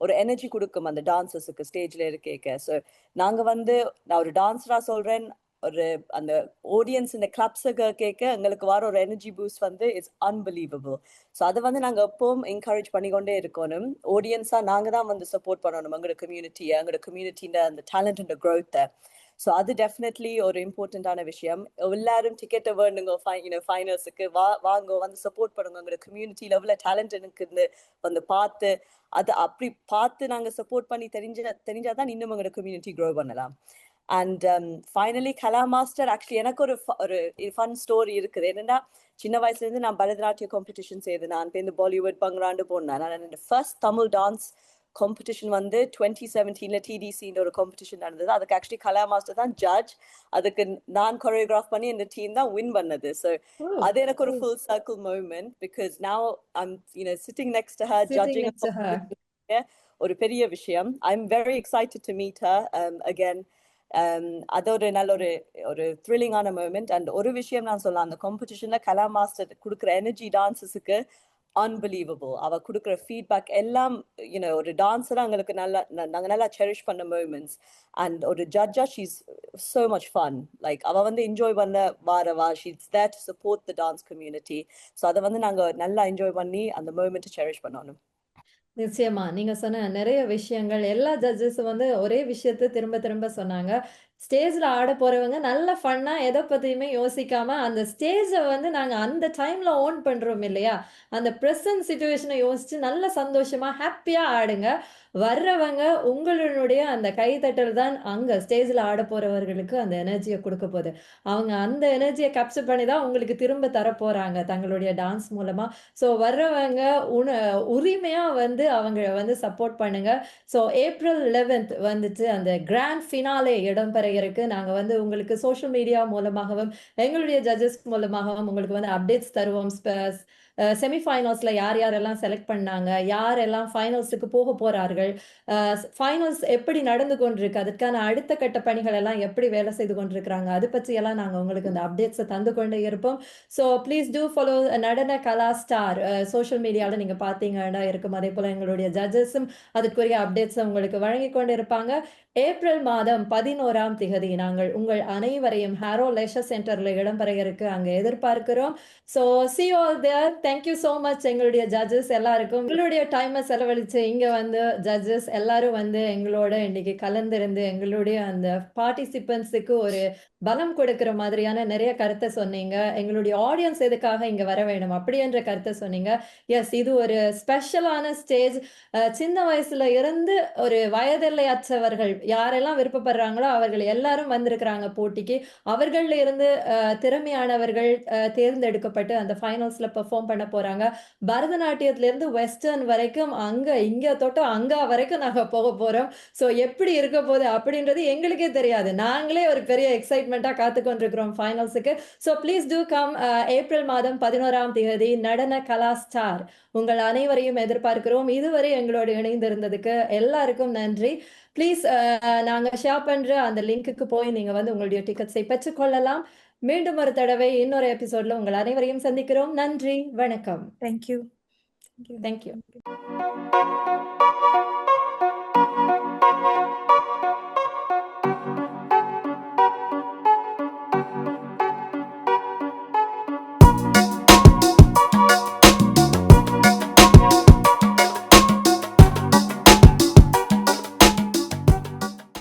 ஒரு எனர்ஜி கொடுக்கும் அந்த டான்ஸஸுக்கு ஸ்டேஜில் இருக்கேக்க. ஸோ நாங்கள் வந்து, நான் ஒரு டான்ஸராக சொல்கிறேன், ஒரு அந்த ஆடியன்ஸ் இந்த கிளப்ஸை கேட்க எங்களுக்கு வர ஒரு எனர்ஜி பூஸ்ட் வந்து இட்ஸ் அன்பிலீவபிள். ஸோ அதை வந்து நாங்கள் எப்பவும் என்கரேஜ் பண்ணிக்கொண்டே இருக்கணும். ஆடியன்ஸாக நாங்கள் தான் வந்து சப்போர்ட் பண்ணணும் எங்களோட கம்யூனிட்டியோட அந்த டேலண்ட் அண்ட் க்ரோத்தை. ஸோ அது டெஃபினெட்லி ஒரு இம்பார்ட்டண்ட்டான விஷயம். எல்லாரும் டிக்கெட்டை வேணுங்க ஃபைனல்ஸுக்கு வாங்க, வந்து சப்போர்ட் பண்ணுங்க. எங்களோட கம்யூனிட்டியில் எவ்வளோ டேலண்ட் இருக்குன்னு வந்து பார்த்து, அதை அப்படி பார்த்து நாங்கள் சப்போர்ட் பண்ணி தெரிஞ்சாதான் இன்னும் எங்களோட கம்யூனிட்டி க்ரோ பண்ணலாம். And finally Kala master, actually எனக்கு ஒரு ஃபன் ஸ்டோரி இருக்குது. என்னன்னா, சின்ன வயசுலேருந்து நான் பரதநாட்டிய காம்படிஷன் செய்து நான் இந்த பாலிவுட் பங்கராண்டு போனேன். நான் என்னோட ஃபர்ஸ்ட் தமிழ் டான்ஸ் காம்படிஷன் வந்து 2017 டிடிசின்ற ஒரு காம்படிஷன் நடந்தது. அதுக்கு ஆக்சுவலி கலா மாஸ்டர் தான் ஜட்ஜ். அதுக்கு நான் கொரியோகிராஃப் பண்ணி இந்த டீம் தான் வின் பண்ணது. ஸோ அது எனக்கு ஒரு full circle moment. Because now I'm sitting next to her judging ஒரு பெரிய விஷயம். I'm very excited to meet her again. அது ஒரு நல்ல ஒரு த்ரில்லிங்கான மூமெண்ட். அண்ட் ஒரு விஷயம் நான் சொல்லலாம், அந்த காம்படிஷன்ல கலா மாஸ்டர் கொடுக்குற எனர்ஜி டான்ஸஸுக்கு அன்பிலீவபிள். அவ கொடுக்குற ஃபீட்பேக் எல்லாம் ஒரு டான்ஸரா எங்களுக்கு நாங்கள் நல்லா செரிஷ் பண்ண மூமெண்ட்ஸ். அண்ட் ஒரு ஜட்ஜா she's so much fun. Like அவ வந்து என்ஜாய் பண்ண வாரவா, she's there to support the dance community. So அதை வந்து நாங்கள் நல்லா என்ஜாய் பண்ணி அந்த மூமெண்ட்டை செரிஷ் பண்ணணும். நிச்சயமா. நீங்க சொன்ன நிறைய விஷயங்கள், எல்லா ஜட்ஜஸும் வந்து ஒரே விஷயத்த திரும்ப சொன்னாங்க. ஸ்டேஜ்ல ஆட போறவங்க நல்ல ஃபன்னா எத பத்தியுமே யோசிக்காம, அந்த ஸ்டேஜ வந்து நாங்க அந்த டைம்ல ஓன் பண்றோம் இல்லையா? அந்த பிரசன்ட் சிச்சுவேஷனை யோசிச்சு நல்ல சந்தோஷமா, ஹேப்பியா ஆடுங்க. வர்றவங்க உங்களுடைய அந்த கைத்தட்டல் தான் அங்க ஸ்டேஜ்ல ஆட போறவர்களுக்கு அந்த எனர்ஜிய குடுக்க போது. அவங்க அந்த எனர்ஜிய கேப்சர் பண்ணி தான் உங்களுக்கு திரும்ப தரப்போறாங்க தங்களுடைய டான்ஸ் மூலமா. ஸோ வர்றவங்க உரிமையா வந்து அவங்க வந்து சப்போர்ட் பண்ணுங்க. ஸோ ஏப்ரல் 11th வந்துட்டு அந்த கிராண்ட் ஃபினாலே இடம்பெற இருக்கு. நாங்க வந்து உங்களுக்கு சோஷியல் மீடியா மூலமாகவும் எங்களுடைய ஜட்ஜஸ் மூலமாகவும் உங்களுக்கு வந்து அப்டேட்ஸ் தருவோம். செமிஃபைனல்ஸ்ல யார் யாரெல்லாம் செலக்ட் பண்ணாங்க, யாரெல்லாம் ஃபைனல்ஸுக்கு போக போறார்கள், ஃபைனல்ஸ் எப்படி நடந்து கொண்டிருக்கு, அதற்கான அடுத்த கட்ட பணிகள் எல்லாம் எப்படி வேலை செய்து கொண்டிருக்கிறாங்க, அது பற்றி எல்லாம் நாங்க உங்களுக்கு இந்த அப்டேட்ஸை தந்து கொண்டே இருப்போம். ஸோ ப்ளீஸ் டூ ஃபாலோ நடன கலா ஸ்டார். சோஷியல் மீடியாவில் நீங்க பார்த்தீங்கன்னா இருக்கும். அதே போல எங்களுடைய ஜட்ஜஸும் அதற்குரிய அப்டேட்ஸை உங்களுக்கு வழங்கி கொண்டு இருப்பாங்க. ஏப்ரல் மாதம் 11ஆம் திகதி நாங்கள் உங்கள் அனைவரையும் ஹாரோ லெஷர் சென்டர்ல இடம்பெற இருக்கு, அங்க எதிர்பார்க்கிறோம். So see you all there. Thank you so much எங்களுடைய ஜட்ஜஸ் எல்லாருக்கும். உங்களுடைய டைமை செலவழிச்சு இங்க வந்து ஜட்ஜஸ் எல்லாரும் வந்து எங்களோட இன்னைக்கு கலந்திருந்து எங்களுடைய அந்த பார்ட்டிசிபென்ட்ஸுக்கு ஒரு பலம் கொடுக்கிற மாதிரியான நிறைய கருத்தை சொன்னீங்க. எங்களுடைய ஆடியன்ஸ் எதுக்காக இங்க வர வேணும் அப்படின்ற கருத்தை சொன்னீங்க. எஸ், இது ஒரு ஸ்பெஷலான ஸ்டேஜ். சின்ன வயசுல இருந்து ஒரு வயதில்லையற்றவர்கள் யாரெல்லாம் விருப்பப்படுறாங்களோ அவர்கள் எல்லாரும் வந்திருக்கிறாங்க போட்டிக்கு. அவர்கள்ல இருந்து திறமையானவர்கள் தேர்ந்தெடுக்கப்பட்டு அந்த ஃபைனல்ஸ்ல பெர்ஃபார்ம் பண்ண போறாங்க. பரதநாட்டியத்துல இருந்து வெஸ்டர்ன் வரைக்கும் அங்க இங்க தொட்டு அங்க வரைக்கும் நாங்க போக போறோம். ஸோ எப்படி இருக்க போகுது அப்படின்றது எங்களுக்கே தெரியாது. நாங்களே ஒரு பெரிய எக்ஸைட்மெண்ட்டா காத்து கொண்டிருக்கிறோம் ஃபைனல்ஸுக்கு. So please do come. April மாதம் 11ஆம் தேதி நடன கலா ஸ்டார். உங்கள் அனைவரையும் எதிர்பார்க்கிறோம். இதுவரை எங்களோடு இணைந்திருந்ததுக்கு எல்லாருக்கும் நன்றி. ப்ளீஸ் நாங்க ஷேர் பண்ற அந்த லிங்க்குக்கு போய் நீங்க வந்து உங்களுடைய டிக்கெட்ஸை பெற்றுக்கொள்ளலாம். மீண்டும் ஒரு தடவை இன்னொரு எபிசோட்ல உங்கள் அனைவரையும் சந்திக்கிறோம். நன்றி, வணக்கம். தேங்க்யூ. தேங்க்யூ.